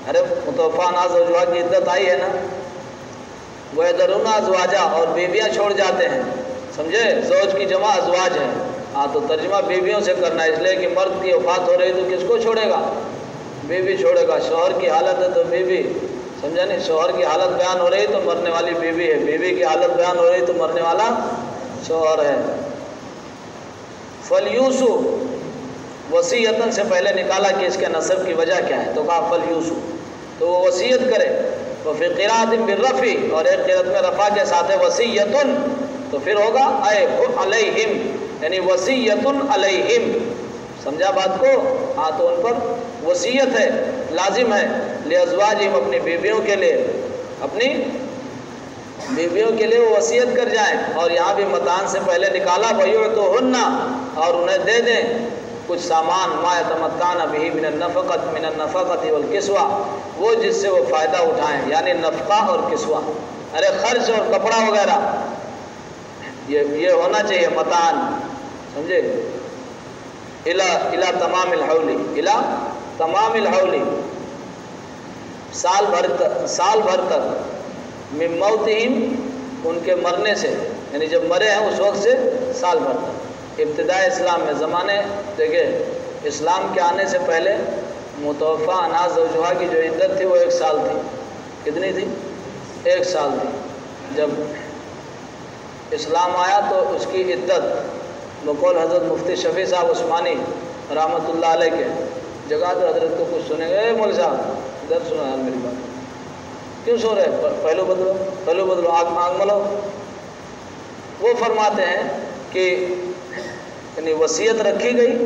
ارے متوفا ناز ازواج کی عدت آئی ہے نا. ویذرون ازواجا اور بیویاں چھوڑ جاتے ہیں سمجھے. زوج کی جمع ازواج ہے. ہاں تو ترجمہ بیویوں سے کرنا ہے اس لیے کہ مرد کی وفات ہو رہی تو کس کو چھوڑے گا بیوی چھوڑے گا. شوہر کی حالت ہے تو بیوی سمجھا نہیں. شوہر کی حالت بیان ہو رہی تو مرنے والی بیوی ہے. بیوی کی حالت بیان ہو رہی تو مرنے والا شوہر ہے. فلیوسو وصیتاً سے پہلے نکالا کہ اس کے نسب کی وجہ کیا ہے تو کہا فلیوسو تو وہ وصیت کرے. وفی قراءۃ بالرفع اور ایک قرأت میں رفع کے ساتھ ہے وصیتاً تو پھر ہوگا اے علیہم یعنی وصیتاً علیہم. سمجھا بات کو. ہاں تو ان پر وصیت ہے لازم ہے. لازواجہم اپنی بیویوں کے لیے اپنی بیویوں کے لیے وہ وصیت کر جائیں. اور یہاں بھی متان سے پہلے نکالا ویعطوہن اور انہیں دے دیں کچھ سامان ما یتمتعن بہ من النفقۃ والکسوہ وہ جس سے وہ فائدہ اٹھائیں یعنی نفقہ اور کسوہ. ارے خرچ اور کپڑا وغیرہ یہ ہونا چاہیے متان سمجھے. الى تمام الحول سال بھر تک من موتہم ان کے مرنے سے یعنی جب مرے ہیں اس وقت سے سال بھر تک. ابتداء اسلام میں زمانے دیکھیں اسلام کے آنے سے پہلے متوفا اناز زوجہا کی جو عدت تھی وہ 1 سال تھی. کتنی تھی 1 سال تھی. جب اسلام آیا تو اس کی عدت بقول حضرت مفتی شفیع صاحب عثمانی رحمۃ اللہ علیہ کے جگہ تو حضرت کو کچھ سنے گئے مول صاحب ادھر سنا یار میری بات کیوں سو رہے پہلو بدلو آنکھ ملو. وہ فرماتے ہیں کہ یعنی وصیت رکھی گئی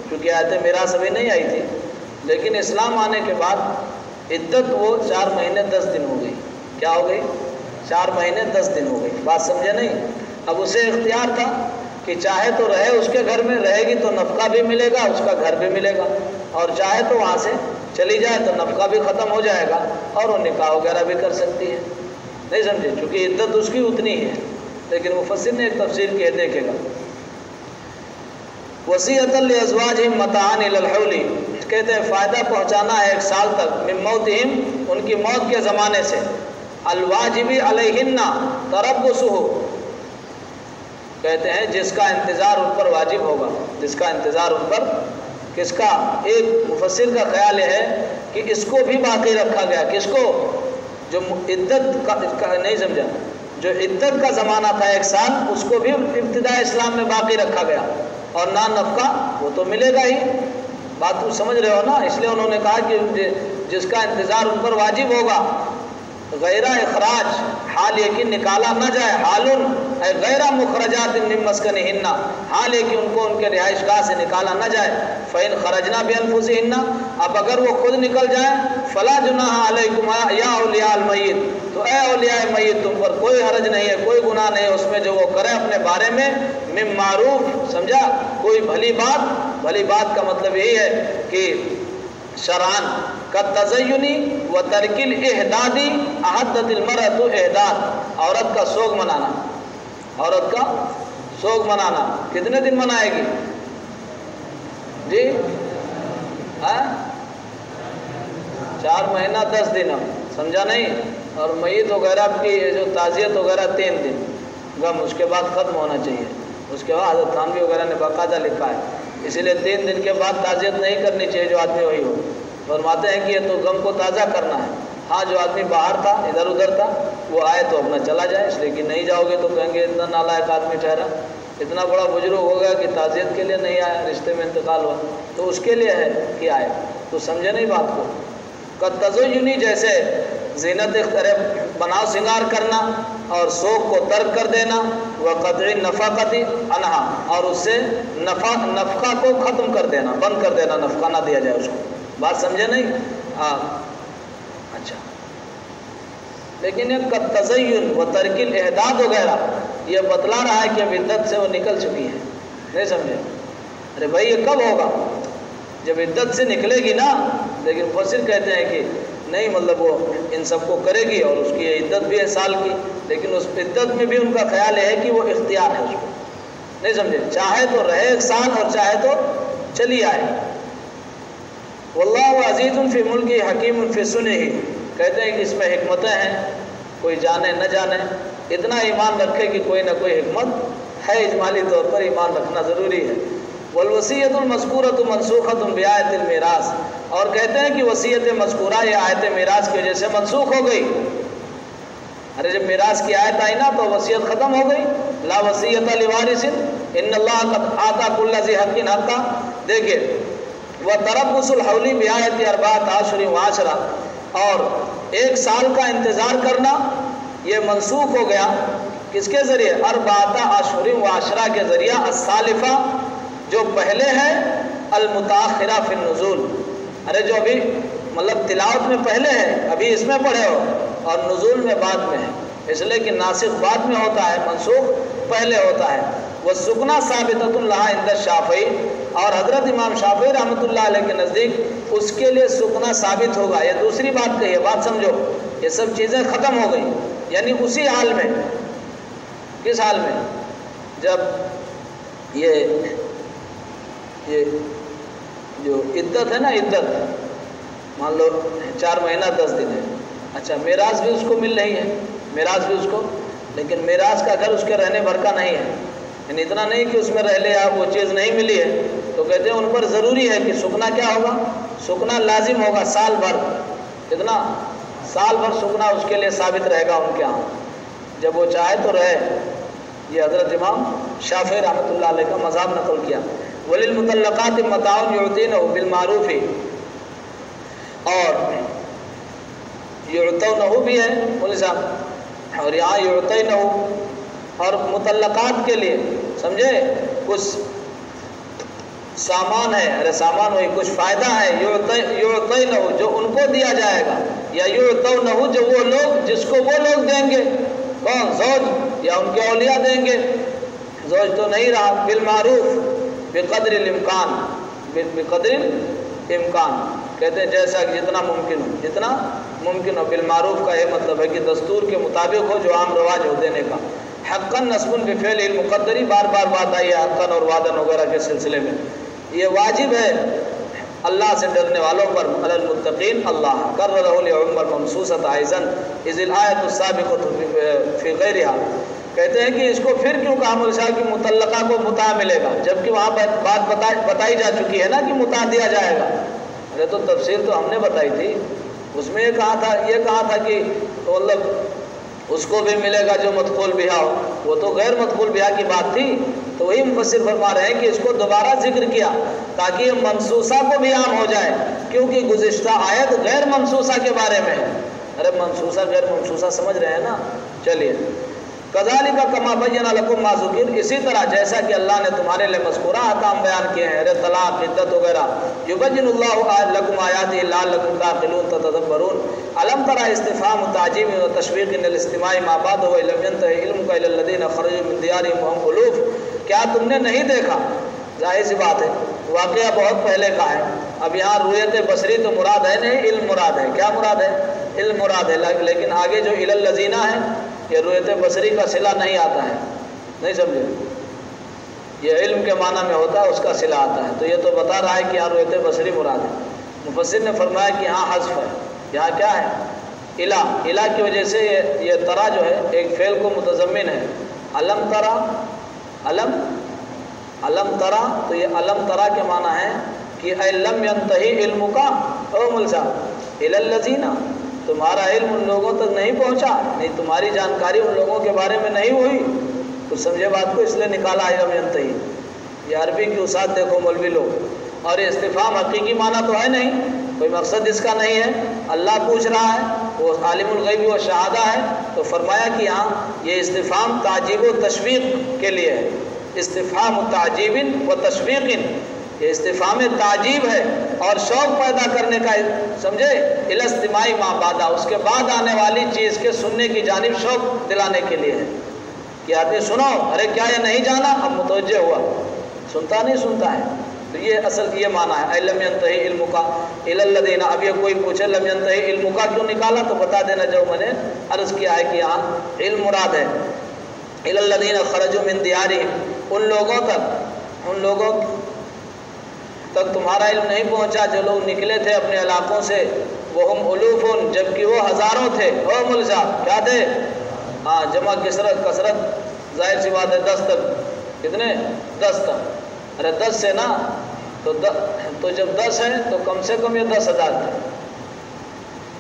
کیونکہ آیت میراث ابھی نہیں آئی تھی لیکن اسلام آنے کے بعد عدت وہ 4 مہینے 10 دن ہو گئی. کیا ہو گئی 4 مہینے 10 دن ہو گئی. بات سمجھے نہیں. اب اسے اختیار تھا کہ چاہے تو رہے اس کے گھر میں رہے گی تو نفقہ بھی ملے گا اس کا گھر بھی ملے گا اور چاہے تو وہاں سے چلی جائے تو نفقہ بھی ختم ہو جائے گا اور وہ نکاح وغیرہ بھی کر سکتی ہے. نہیں سمجھے چونکہ عدت اس کی اتنی ہے. لیکن مفسر نے ایک تفسیر کی ہے دیکھے گا. وصیۃ لازواجہم متاعا الی الحول کہتے ہیں فائدہ پہنچانا ہے 1 سال تک من موتہم ان کی موت کے زمانے سے. الواجب علیہن تربصہ کہتے ہیں جس کا انتظار ان پر واجب ہوگا. جس کا انتظار ان پر کس کا. ایک مفسر کا خیال یہ ہے کہ اس کو بھی باقی رکھا گیا. کس کو جو عدت کا نہیں سمجھا جو عدت کا زمانہ تھا 1 سال اس کو بھی ابتداء اسلام میں باقی رکھا گیا اور نہ نفقہ وہ تو ملے گا ہی. بات تم سمجھ رہے ہو نا. اس لیے انہوں نے کہا کہ جس کا انتظار ان پر واجب ہوگا غیر اخراج حال یہ کہ نکالا نہ جائے حالن غیر مخرجات من مسکنہن حال یہ کہ ان کو ان کے رہائش گاہ سے نکالا نہ جائے. فإن خرجنا بأنفسہن اب اگر وہ خود نکل جائیں فلا جناح علیکم یا اولیاء المیت تو اے اولیاء میت تم پر کوئی حرج نہیں ہے کوئی گناہ نہیں ہے اس میں جو وہ کرے اپنے بارے میں من معروف سمجھا کوئی بھلی بات کا مطلب یہی ہے کہ شرعن کا تزینی و ترک الاحدادی احدت المرأۃ احداد عورت کا سوگ منانا کتنے دن منائے گی جی 4 مہینہ 10 دن سمجھا نہیں. اور میت وغیرہ کی جو تعزیت وغیرہ 3 دن غم اس کے بعد ختم ہونا چاہیے. اس کے بعد حضرت تھانوی وغیرہ نے باقاعدہ لکھا ہے. اسی لیے 3 دن کے بعد تعزیت نہیں کرنی چاہیے جو آدمی وہی ہو. فرماتے ہیں کہ یہ تو غم کو تازہ کرنا ہے. ہاں جو آدمی باہر تھا ادھر ادھر تھا وہ آئے تو اپنا چلا جائے، اس لیے کہ نہیں جاؤ گے تو کہیں گے اتنا نالائق آدمی ٹھہرا، اتنا بڑا بزرگ ہو گیا کہ تعزیت کے لیے نہیں آیا، رشتے میں انتقال ہوا، تو اس کے لیے ہے کہ آئے. تو سمجھے نہیں بات کو. تزینی جیسے زینت بناؤ سنگار کرنا اور شوق کو ترک کر دینا، وہ قطعی نفقتی انہا اور اس سے نفقہ کو ختم کر دینا، بند کر دینا، نفقہ نہ دیا جائے اس کو. بات سمجھے نہیں؟ ہاں اچھا. لیکن یہ تزین و ترک الاحداد وغیرہ یہ بتلا رہا ہے کہ اب عدت سے وہ نکل چکی ہے. نہیں سمجھے؟ ارے بھائی یہ کب ہوگا؟ جب عدت سے نکلے گی نا. لیکن مفسر کہتے ہیں کہ نہیں، مطلب وہ ان سب کو کرے گی اور اس کی عدت بھی ہے سال کی، لیکن اس عدت میں بھی ان کا خیال ہے کہ وہ اختیار ہے اس کو. نہیں سمجھے؟ چاہے تو رہے 1 سال اور چاہے تو چلی آئے. واللہ عزیز فی ملکی حکیم فی سنہ. کہتے ہیں کہ اس میں حکمتیں ہیں، کوئی جانے نہ جانے، اتنا ایمان رکھے کہ کوئی نہ کوئی حکمت ہے. اجمالی طور پر ایمان رکھنا ضروری ہے. والوصیۃ المذکورۃ منسوخۃ بآیۃ المیراث. اور کہتے ہیں کہ وصیت مذکورہ یہ آیت میراث کی وجہ سے منسوخ ہو گئی. ارے جب میراث کی آیت آئی نا تو وصیت ختم ہو گئی. لا وصیۃ لوارث ان اللہ قد آتى كل ذی حق حقہ. دیکھیے وتربص الحول بآیۃ 4 اشہر وعشرہ، اور 1 سال کا انتظار کرنا یہ منسوخ ہو گیا. کس کے ذریعے؟ 4 اشہر وعشرہ کے ذریعہ. السالفہ جو پہلے ہے، المتاخرہ فی النزول. ارے جو ابھی مطلب تلاوت میں پہلے ہے ابھی اس میں پڑھے ہو، اور نزول میں بعد میں ہے، اس لیے کہ ناسخ بعد میں ہوتا ہے، منسوخ پہلے ہوتا ہے. والسکنا ثابتۃ لہا عند الشافعی. اور حضرت امام شافعی رحمۃ اللہ علیہ کے نزدیک اس کے لیے سکنا ثابت ہوگا. یہ دوسری بات کہی ہے، بات سمجھو. یہ سب چیزیں ختم ہو گئی، یعنی اسی حال میں. کس حال میں؟ جب یہ جو عدت ہے نا، عدت مان لو 4 مہینہ 10 دن ہے. اچھا میراث بھی اس کو مل رہی ہے، میراث بھی اس کو، لیکن میراث کا گھر اس کے رہنے بھر کا نہیں ہے. یعنی اتنا نہیں کہ اس میں رہ لے آپ وہ چیز نہیں ملی ہے، تو کہتے ہیں ان پر ضروری ہے کہ سکنا کیا ہوگا؟ سکنا لازم ہوگا سال بھر. کتنا؟ سال بھر سکنا اس کے لیے ثابت رہے گا ان کے ہاں، جب وہ چاہے تو رہے. یہ حضرت امام شافعی رحمۃ اللہ علیہ کا مذہب نقل کیا. وللمطلقات متاع یعطینہ بالمعروف، اور یعطونہ بھی ہے مولوی صاحب، اور یہاں یعطینہ. اور مطلقات کے لیے سمجھے کچھ سامان ہے، ارے سامان وہی کچھ فائدہ ہے. یعطینہ جو ان کو دیا جائے گا، یا یعطونہ جو وہ لوگ جس کو وہ لوگ دیں گے. کون؟ زوج یا ان کے اولیاء دیں گے. زوج تو نہیں رہا. بالمعروف بقدر الامکان، بقدر الامکان کہتے ہیں جیسا کہ جتنا ممکن ہو، جتنا ممکن ہو. بالمعروف کا یہ مطلب ہے کہ دستور کے مطابق ہو، جو عام رواج ہو دینے کا. حقاً نصب بفعل المقدری، بار بار بات آئی ہے حقاً اور وعدن وغیرہ کے سلسلے میں. یہ واجب ہے اللہ سے ڈرنے والوں پر. علی المتقین اللہ کررہ لعمر ممسوسۃ ایضا اذ الآیۃ السابقۃ فی غیرہا. کہتے ہیں کہ اس کو پھر کیوں کہا مولوی صاحب کہ مطلقہ کو متاع ملے گا، جبکہ وہاں بات بتائی جا چکی ہے نا کہ متاع دیا جائے گا. ارے تو تفسیر تو ہم نے بتائی تھی، اس میں یہ کہا تھا کہ مطلب اس کو بھی ملے گا جو مدخول بہا ہو. وہ تو غیر مدخول بہا کی بات تھی. تو وہی مفسر فرما رہے ہیں کہ اس کو دوبارہ ذکر کیا تاکہ یہ منسوسہ کو بھی عام ہو جائے، کیونکہ گزشتہ آیت غیر منسوسہ کے بارے میں ہے. ارے منسوسہ غیر منسوسہ سمجھ رہے ہیں نا. چلیے. کذالک کما بین لکم ما ذکر، اسی طرح جیسا کہ اللہ نے تمہارے لیے مذکورہ احکام بیان کیے ہیں، طلاق، عدت وغیرہ. یبین اللہ لکم آیاتہ لعلکم تعقلون تتدبرون. الم تر استفہام تعجیب و تشویق للاستماع ما بعد لم ينتهي علمك الى الذين خرجوا من دیارهم وهم الوف. کیا تم نے نہیں دیکھا؟ ظاہر سی بات ہے واقعہ بہت پہلے کا ہے. اب یہاں رویت بصری تو مراد ہے نہیں، علم مراد ہے. کیا مراد ہے؟ علم مراد ہے. لیکن آگے جو الی الذین ہے یہ رویت بصری کا صلہ نہیں آتا ہے. نہیں سمجھے؟ یہ علم کے معنی میں ہوتا ہے، اس کا صلہ آتا ہے. تو یہ تو بتا رہا ہے کہ یہاں رویت بصری مراد ہے. مفسر نے فرمایا کہ یہاں حذف ہے. یہاں کیا ہے؟ الہ کی وجہ سے یہ ترا جو ہے ایک فعل کو متضمن ہے، علم ترا، علم ترا، تو یہ علم ترا کے معنی ہے کہ اے لم ینتہی علمک او ملزا الی الذین، تمہارا علم ان لوگوں تک نہیں پہنچا، نہیں تمہاری جانکاری ان لوگوں کے بارے میں نہیں ہوئی. تو سمجھے بات کو، اس لیے نکالا ہے لم ینتہی. یہ عربی کی اسات دیکھو مولوی لوگ، اور یہ استفہام حقیقی معنی تو ہے نہیں، کوئی مقصد اس کا نہیں ہے. اللہ پوچھ رہا ہے، وہ عالم الغیب و شہادہ ہے، تو فرمایا کہ ہاں یہ استفہام تعجیب و تشویق کے لیے ہے. استفہام تعجیب و تشویق، یہ استفہام تعجیب ہے اور شوق پیدا کرنے کا، سمجھے، الاستماعی ما بعدا، اس کے بعد آنے والی چیز کے سننے کی جانب شوق دلانے کے لیے ہے کہ آدمی سنو، ارے کیا یہ نہیں جانا، اب متوجہ ہوا، سنتا نہیں سنتا ہے. تو یہ اصل یہ معنی ہے اے لم ینتہی علمک الی الذین. اب یہ کوئی پوچھے لم ینتہی علمک کیوں نکالا، تو بتا دینا جو میں نے عرض کیا ہے کہ یہاں علم مراد ہے. الی الذین خرجوا من دیارہم، ان لوگوں تک تمہارا علم نہیں پہنچا جو لوگ نکلے تھے اپنے علاقوں سے. وہم الوف، جبکہ وہ ہزاروں تھے. او ملزا کیا تھے؟ ہاں جمع کثرت، ظاہر سی بات ہے 10 تک. کتنے؟ 10 تک. ارے 10 سے نا، تو جب 10 ہے تو کم سے کم یہ 10,000 تھے.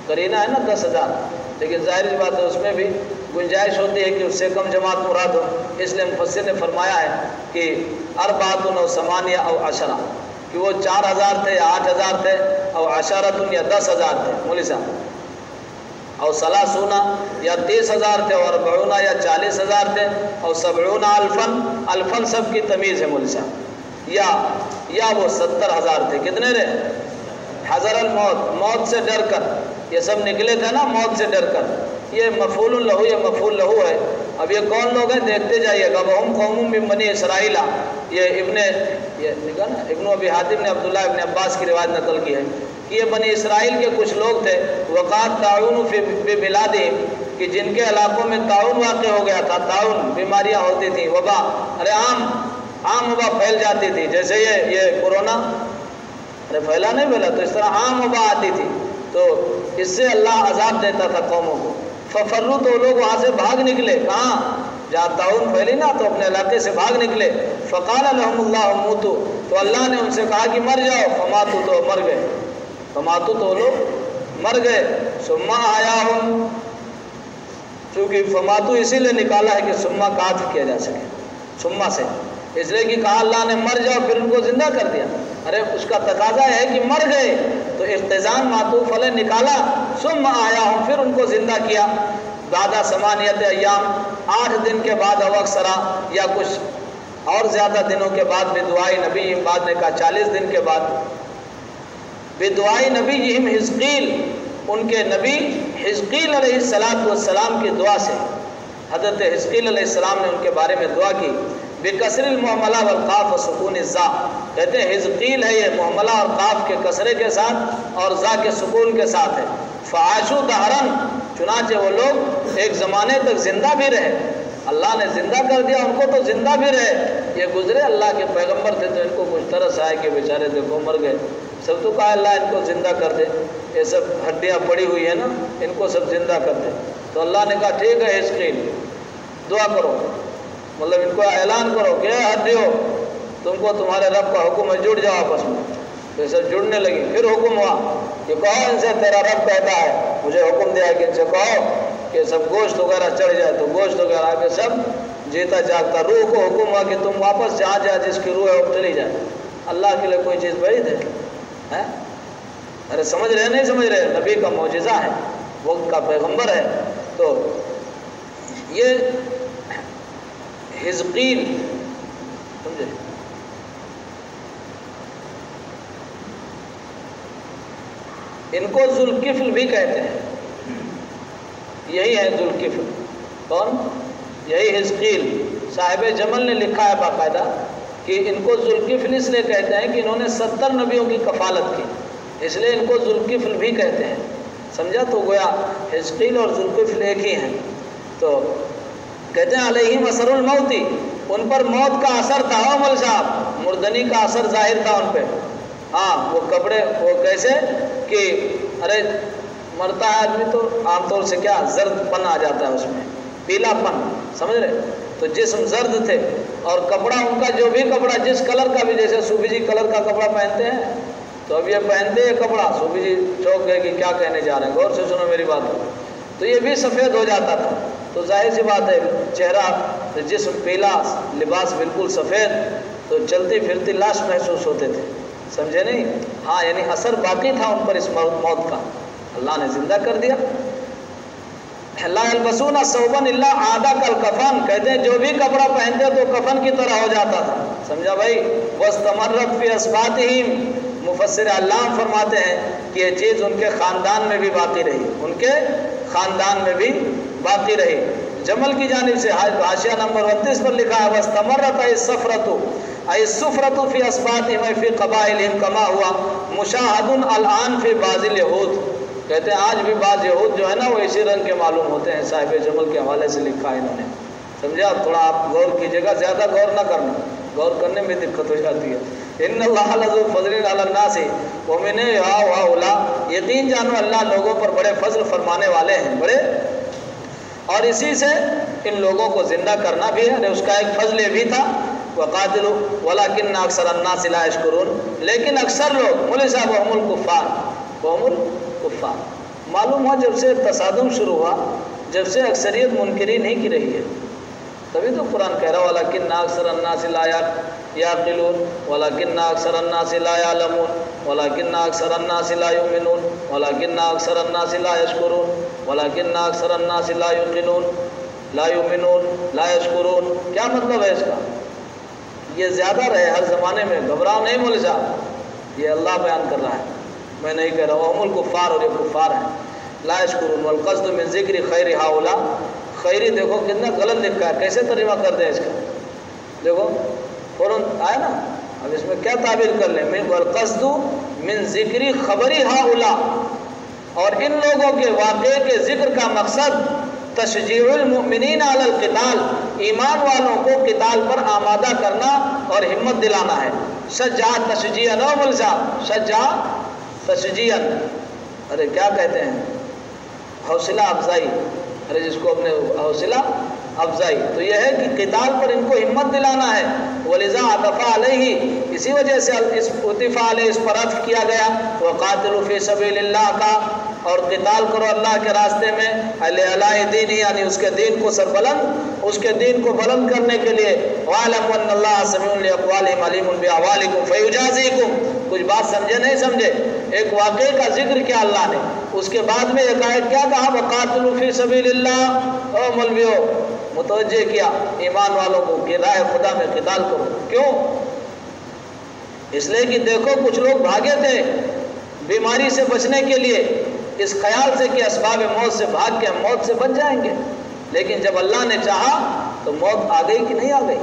قرینہ ہے نا 10,000، لیکن ظاہر سی بات ہے اس میں بھی گنجائش ہوتی ہے کہ اس سے کم جماعت مراد ہو. اس لیے مفسر نے فرمایا ہے کہ 4 او 8 او 10، کہ وہ 4,000 تھے یا 8,000 تھے، او 10 یا 10,000 تھے مولوی صاحب، او 30 یا 30,000 تھے، اور 40 یا 40,000 تھے، او 70 الفن سب کی تمیز ہے مولوی صاحب. یا وہ 70,000 تھے. کتنے رہے؟ حذر الموت، موت سے ڈر کر. یہ سب نکلے تھے نا موت سے ڈر کر. یہ مفعول لہو، یہ مفعول لہو ہے. اب یہ کون لوگ ہیں دیکھتے جائیے گا. وہم قوم من بنی اسرائیل، یہ ابن ابی حاتم نے عبداللہ ابن عباس کی روایت نقل کی ہے کہ یہ بنی اسرائیل کے کچھ لوگ تھے. وقات تعاون فی بلادہم، کہ جن کے علاقوں میں تعاون واقع ہو گیا تھا. تعاون بیماریاں ہوتی تھیں، وبا، ارے عام وبا پھیل جاتی تھی، جیسے یہ کورونا، ارے پھیلا نہیں پھیلا، تو اس طرح عام وبا آتی تھی، تو اس سے اللہ عذاب دیتا تھا قوموں کو. ففروا، تو لوگ وہاں سے بھاگ نکلے. کہاں؟ جہاں تعاون پھیلی نا، تو اپنے علاقے سے بھاگ نکلے. فقال لهم اللہ موتوا، تو اللہ نے ان سے کہا کہ مر جاؤ. فماتوا، تو مر گئے. فماتوا، تو لوگ مر گئے. ثم احیاهم، چونکہ فماتوا اسی لیے نکالا ہے کہ ثم کا عطف کیا جا سکے ثم سے، اس لیے کہ کہا اللہ نے مر جاؤ پھر ان کو زندہ کر دیا. ارے اس کا تقاضا ہے کہ مر گئے، تو اختزان معطوف علیہ نکالا. ثم احیاهم، پھر ان کو زندہ کیا. بعد 8 ایام، 8 دن کے بعد، او اکثرا، یا کچھ اور زیادہ دنوں کے بعد. بدعائی نبی، بعد نے کہا 40 دن کے بعد. بدعائی نبیہم حزقیل، ان کے نبی حزقیل علیہ السلام کی دعا سے. حضرت حزقیل علیہ السلام نے ان کے بارے میں دعا کی. بکسر المحملہ والقاف وسکون الزا، کہتے ہیں حزقیل ہے، یہ محملہ اور قاف کے کسرے کے ساتھ اور زا کے سکون کے ساتھ ہے. فعاشوا دہرن، چنانچہ وہ لوگ ایک زمانے تک زندہ بھی رہے. اللہ نے زندہ کر دیا ان کو، تو زندہ بھی رہے. یہ گزرے اللہ کے پیغمبر تھے، تو ان کو کچھ ترس آئے کہ بیچارے دیکھو مر گئے. سب تو کہا اللہ ان کو زندہ کر دے، یہ سب ہڈیاں پڑی ہوئی ہیں نا، ان کو سب زندہ کر دے. تو اللہ نے کہا ٹھیک ہے حزقیل، دعا کرو، مطلب ان کو اعلان کرو کہ ہڈیو، تم کو تمہارے رب کا حکم ہے، جڑ جاؤ آپس میں. تو سب جڑنے لگی. پھر حکم ہوا کہ کہو ان سے تیرا رب کہتا ہے، مجھے حکم دیا کہ ان سے کہو کہ سب گوشت وغیرہ چڑھ جائے. تو گوشت وغیرہ کے سب جیتا جاگتا. روح کو حکم ہوا کہ تم واپس جہاں جہاں جس کی روح ہے وہ چلی جائے. اللہ کے لیے کوئی چیز بعید ہے؟ ارے سمجھ رہے نہیں سمجھ رہے؟ نبی کا معجزہ ہے، وقت کا پیغمبر ہے. تو یہ حزقیل، سمجھے، ان کو ذوالکفل بھی کہتے ہیں. یہی ہے ذوالکفل. کون؟ یہی حزقیل. صاحب جمل نے لکھا ہے باقاعدہ کہ ان کو ذوالکفل اس لیے کہتے ہیں کہ انہوں نے 70 نبیوں کی کفالت کی، اس لیے ان کو ذوالکفل بھی کہتے ہیں. سمجھا؟ تو گویا حزقیل اور ذوالکفل ایک ہی ہیں. تو کہتے ہیں علیہم اثر الموت، ان پر موت کا اثر تھا. عمل صاحب، مردنی کا اثر ظاہر تھا ان پہ. ہاں وہ کپڑے، وہ کیسے کہ ارے مرتا ہے آدمی تو عام طور سے کیا زرد پن آ جاتا ہے اس میں، پیلا پن، سمجھ رہے، تو جسم زرد تھے اور کپڑا ان کا جو بھی کپڑا جس کلر کا بھی، جیسے صوفی جی کلر کا کپڑا پہنتے ہیں تو اب یہ پہنتے ہیں کپڑا، صوفی جی چوک گئے کہ کیا کہنے جا رہے ہیں، غور سے سنو میری بات، تو یہ بھی سفید ہو جاتا تھا۔ تو ظاہر سی بات ہے چہرہ جسم پیلا، لباس بالکل سفید، تو چلتی پھرتی لاش محسوس ہوتے تھے، سمجھے نہیں؟ ہاں یعنی اثر باقی تھا ان پر اس موت کا، اللہ نے زندہ کر دیا۔ لا یلبسون ثوبا الا عاد کالکفن، کہتے ہیں جو بھی کپڑا پہنتے تو کفن کی طرح ہو جاتا تھا، سمجھا بھائی؟ واستمرت فی اصباتہم، مفسر علام فرماتے ہیں کہ یہ چیز ان کے خاندان میں بھی باقی رہی، ان کے خاندان میں بھی باقی رہی۔ جمل کی جانب سے حاشیہ نمبر 29 پر لکھا ہے واستمرت الصفرۃ الصفرۃ فی اصباتہم فی قبائلہم کما ہوا مشاہد الان فی بعض الیہود، کہتے ہیں آج بھی بعض یہود جو ہے نا وہ اسی رنگ کے معلوم ہوتے ہیں، صاحب جمل کے حوالے سے لکھا ہے انہوں نے، سمجھا؟ اب تھوڑا آپ غور کیجیے گا، زیادہ غور نہ کرنا، غور کرنے میں دقت ہو جاتی ہے۔ ان اللہ لذو فضل علی الناس ومن ہؤلاء، یقین جانو اللہ لوگوں پر بڑے فضل فرمانے والے ہیں، بڑے، اور اسی سے ان لوگوں کو زندہ کرنا بھی ہے، اس کا ایک فضل یہ بھی تھا وقاتلوا ولکن اکثر الناس لا یشکرون، لیکن اکثر لوگ مولوی صاحب هم الکفار، هم الکفار، معلوم ہوا جب سے تصادم شروع ہوا، جب سے اکثریت منکرین ہی کی رہی ہے، تبھی تو قرآن کہہ رہا وَلَكِنَّ أَكْثَرَ النَّاسِ لَا يَعْقِلُونَ وَلَكِنَّ أَكْثَرَ النَّاسِ لَا يَعْلَمُونَ وَلَكِنَّ أَكْثَرَ النَّاسِ لَا يُؤْمِنُونَ وَلَكِنَّ أَكْثَرَ النَّاسِ لَا يَشْكُرُونَ وَلَكِنَّ أَكْثَرَ النَّاسِ لَا يُوقِنُونَ لَا يُؤْمِنُونَ لَا يَشْكُرُونَ، کیا مطلب ہے اس کا؟ یہ زیادہ رہے ہر زمانے میں، گھبراؤ نہیں مولوی صاحب، یہ اللہ بیان کر رہا ہے، میں نہیں کہہ رہا ہوں، هم الکفار، اور یہ کفار ہیں، لا یشکرون والقصد من ذکر خیر ہؤلاء، خیری دیکھو کتنا غلط لکھا ہے، کیسے ترجمہ کر دیں اس کا، دیکھو فوراً آیا نا، اب اس میں کیا تعبیر کر لیں، والقصد من ذکر خبری ہؤلاء، اور ان لوگوں کے واقعے کے ذکر کا مقصد تشجیع المؤمنین علی القتال، ایمان والوں کو قتال پر آمادہ کرنا اور ہمت دلانا ہے۔ شجع تشجیعا، نو مول صاحب، شجع تشجیعا، ارے کیا کہتے ہیں، حوصلہ افزائی، ارے جس کو اپنے حوصلہ افزائی، تو یہ ہے کہ قتال پر ان کو ہمت دلانا ہے، ولذا عطف علیہ، اسی وجہ سے اس عطف علیہ اس پر عطف کیا گیا، وقاتلوا فی سبیل اللہ کا، اور قتال کرو اللہ کے راستے میں، علی دین، یعنی اس کے دین کو سربلند، اس کے دین کو بلند کرنے کے لیے، وَاعْلَمُوا أَنَّ اللَّهَ سَمِيعٌ لِأَقْوَالِهِمْ عَلِيمٌ بِأَحْوَالِكُمْ فَيُجَازِيكُمْ، کچھ بات سمجھے نہیں سمجھے، ایک واقعے کا ذکر کیا اللہ نے، اس کے بعد میں ایک آیت کیا کہا، وَقَاتِلُوا فِي سَبِيلِ اللَّهِ، او مولویو متوجہ کیا ایمان والوں کو کہ راہ خدا میں قتال کرو، کیوں؟ اس لیے کہ دیکھو کچھ لوگ بھاگے تھے بیماری سے بچنے کے لیے، اس خیال سے کہ اسباب موت سے بھاگ کے ہم موت سے بچ جائیں گے، لیکن جب اللہ نے چاہا تو موت آ گئی کہ نہیں آ گئی؟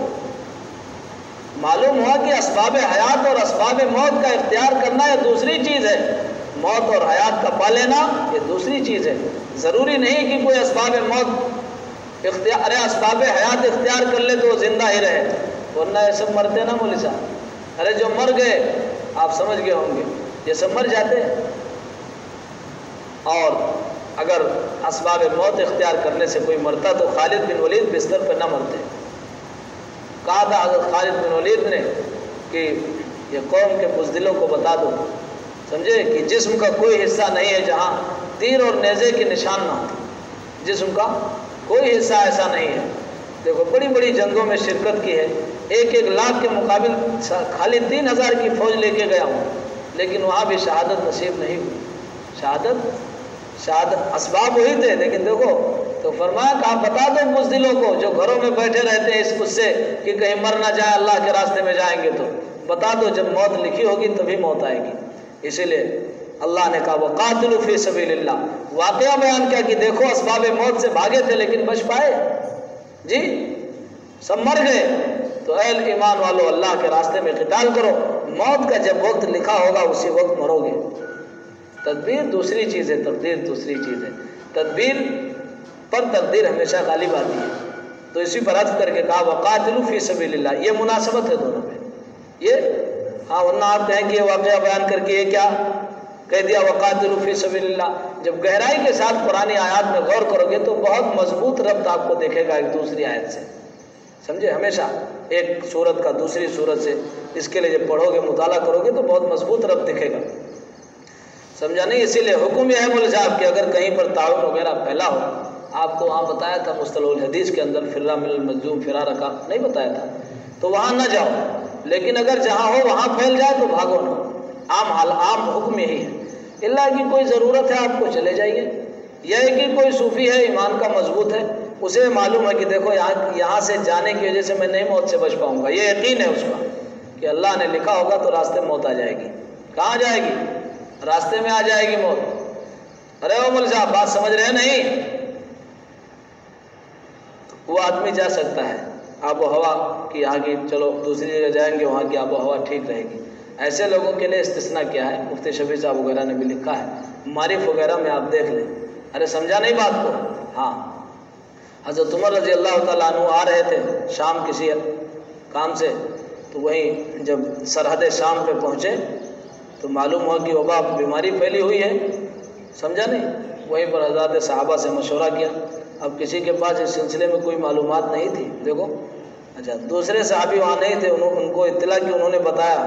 معلوم ہوا کہ اسباب حیات اور اسباب موت کا اختیار کرنا یہ دوسری چیز ہے، موت اور حیات کا پا لینا یہ دوسری چیز ہے، ضروری نہیں کہ کوئی اسباب موت ارے اسباب حیات اختیار کر لے تو وہ زندہ ہی رہے، ورنہ یہ سب مرتے نا مولوی صاحب، ارے جو مر گئے آپ سمجھ گئے ہوں گے، یہ سب مر جاتے ہیں، اور اگر اسباب موت اختیار کرنے سے کوئی مرتا تو خالد بن ولید بستر پہ نہ مرتے، کہا تھا حضرت خالد بن ولید نے کہ یہ قوم کے بزدلوں کو بتا دو، سمجھے کہ جسم کا کوئی حصہ نہیں ہے جہاں تیر اور نیزے کے نشان نہ ہو، جسم کا کوئی حصہ ایسا نہیں ہے، دیکھو بڑی بڑی جنگوں میں شرکت کی ہے، 1-1 لاکھ کے مقابل خالی 3000 کی فوج لے کے گیا ہوں، لیکن وہاں بھی شہادت نصیب نہیں ہوئی، شہادت اسباب وہی تھے، لیکن دیکھو تو فرمایا کہ آپ بتا دو بزدلوں کو جو گھروں میں بیٹھے رہتے ہیں اس سے کہ کہیں مر نہ جائے، اللہ کے راستے میں جائیں گے، تو بتا دو جب موت لکھی ہوگی تبھی موت آئے گی، اسی لیے اللہ نے کہا وقاتلوا فی سبیل اللہ، واقعہ بیان کیا کہ دیکھو اسباب موت سے بھاگے تھے لیکن بچ پائے، جی سب مر گئے، تو اے ایمان والو اللہ کے راستے میں قتال کرو، موت کا جب وقت لکھا ہوگا اسی وقت مرو گے، تدبیر دوسری چیز ہے، تقدیر دوسری چیز ہے، تدبیر پر تقدیر ہمیشہ غالب آتی ہے، تو اسی پر عطف کر کے کہا وقاتلوا فی سبیل اللہ، یہ مناسبت ہے دونوں میں، یہ ہاں، ورنہ آپ کہیں کہ یہ واقعہ بیان کر کے یہ کیا کہہ دیا وقاتلوا فی سبیل اللہ، جب گہرائی کے ساتھ قرآن آیات میں غور کرو گے تو بہت مضبوط ربط آپ کو دیکھے گا ایک دوسری آیت سے، سمجھے؟ ہمیشہ ایک صورت کا دوسری صورت سے اس کے لیے جب پڑھو گے مطالعہ کرو گے تو بہت مضبوط ربط دکھے گا، سمجھا نہیں؟ اسی لیے حکم یہ ہے مولوی صاحب کہ اگر کہیں پر تعاون وغیرہ پھیلا ہو، آپ کو وہاں بتایا تھا مصطلح الحدیث کے اندر فرار من المظلوم فرار کا نہیں بتایا تھا، تو وہاں نہ جاؤ، لیکن اگر جہاں ہو وہاں پھیل جائے تو بھاگو نہ، عام حکم یہی ہے۔ اللہ کی کوئی ضرورت ہے آپ کو چلے جائیے، یہ ہے کہ کوئی صوفی ہے ایمان کا مضبوط ہے، اسے معلوم ہے کہ دیکھو یہاں سے جانے کی وجہ سے میں نہیں موت سے بچ پاؤں گا، یہ یقین ہے اس کا کہ اللہ نے لکھا ہوگا تو راستے میں موت آ جائے گی۔ کہاں جائے گی؟ راستے میں آ جائے گی موت۔ ارے وہ مولوی صاحب بات سمجھ رہے ہیں نہیں؟ وہ آدمی جا سکتا ہے آب و ہوا کی یہاں کی، چلو دوسری جگہ جائیں گے وہاں کی آب و ہوا ٹھیک رہے گی، ایسے لوگوں کے لیے استثناء کیا ہے؟ مفتی شفیع صاحب وغیرہ نے بھی لکھا ہے، معارف وغیرہ میں آپ دیکھ لیں۔ ارے سمجھا نہیں بات کو؟ ہاں، حضرت عمر رضی اللہ تعالیٰ عنہ آ رہے تھے شام کسی کام سے، تو وہیں جب سرحد شام پہ پہنچے تو معلوم ہوا کہ وبا بیماری پھیلی ہوئی ہے، سمجھا نہیں؟ وہیں پر حضرات صحابہ سے مشورہ کیا، اب کسی کے پاس اس سلسلے میں کوئی معلومات نہیں تھی، دیکھو اچھا دوسرے صحابی وہاں نہیں تھے، ان کو اطلاع کی، انہوں نے بتایا،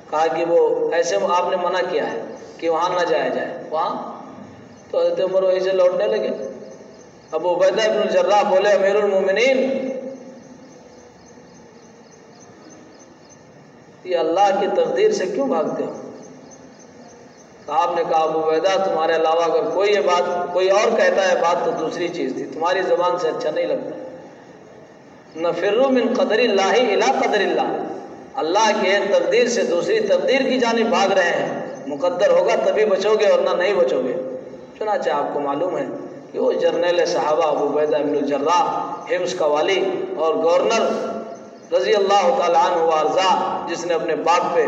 کہا کہ وہ ایسے آپ نے منع کیا ہے کہ وہاں نہ جایا جائے وہاں، تو حضرت عمر وہیں سے لوٹنے لگے۔ ابو عبیدہ ابن الجراح بولے امیر المومنین یہ اللہ کی تقدیر سے کیوں بھاگتے ہو؟ آپ نے کہا ابو عبیدہ تمہارے علاوہ اگر کوئی یہ بات کوئی اور کہتا ہے بات تو دوسری چیز تھی، تمہاری زبان سے اچھا نہیں لگتا۔ نفر من قدر اللہ الی قدر اللہ، اللہ کی ایک تقدیر سے دوسری تقدیر کی جانب بھاگ رہے ہیں، مقدر ہوگا تبھی بچو گے ورنہ نہیں بچو گے۔ چنانچہ آپ کو معلوم ہے کہ وہ جرنیل صحابہ ابو عبیدہ ابن الجراح، حمص کا والی اور گورنر رضی اللہ تعالیٰ عنہ وارضا، جس نے اپنے باپ پہ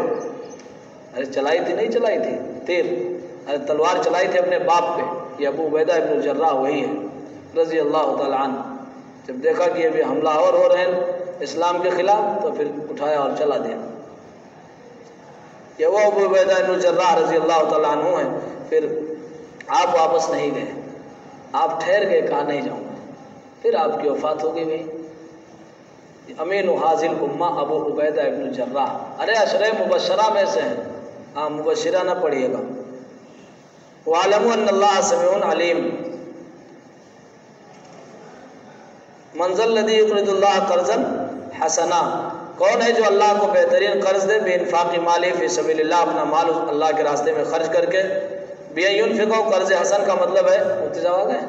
چلائی تھی، نہیں چلائی تھی تیر، تلوار چلائی تھی اپنے باپ پہ، یہ ابو عبیدہ ابن الجراح وہی ہے رضی اللہ تعالیٰ عنہ۔ جب دیکھا کہ ابھی حملہ اور ہو رہے ہیں اسلام کے خلاف تو پھر اٹھایا اور چلا دیا۔ یہ وہ ابو عبیدہ ابن الجراح رضی اللہ تعالیٰ عنہ ہیں۔ پھر آپ واپس نہیں گئے، آپ ٹھہر گئے، کہا نہیں جاؤں گا، پھر آپ کی وفات ہو گئی۔ امین حاضل امہ ابو عبیدہ ابن الجراح، ارے عشرہ مبشرہ میں سے ہیں، ہاں مبشرہ نہ پڑھیے گا۔ وَعَلَمُوا أَنَّ اللَّهَ سَمِيعٌ عَلِيمٌ مَنْ ذَا الَّذِي يُقْرِضُ اللَّهَ قَرْضًا حَسَنًا، کون ہے جو اللہ کو بہترین قرض دے؟ بِإِنفَاقِ مَالِهِ فِي سَبِيلِ اللَّهِ، اپنا مال اللہ کے راستے میں خرچ کر کے۔ بِأَنْ يُنْفِقَهُ، قرض حسن کا مطلب ہے مفتی صاحب آ گئے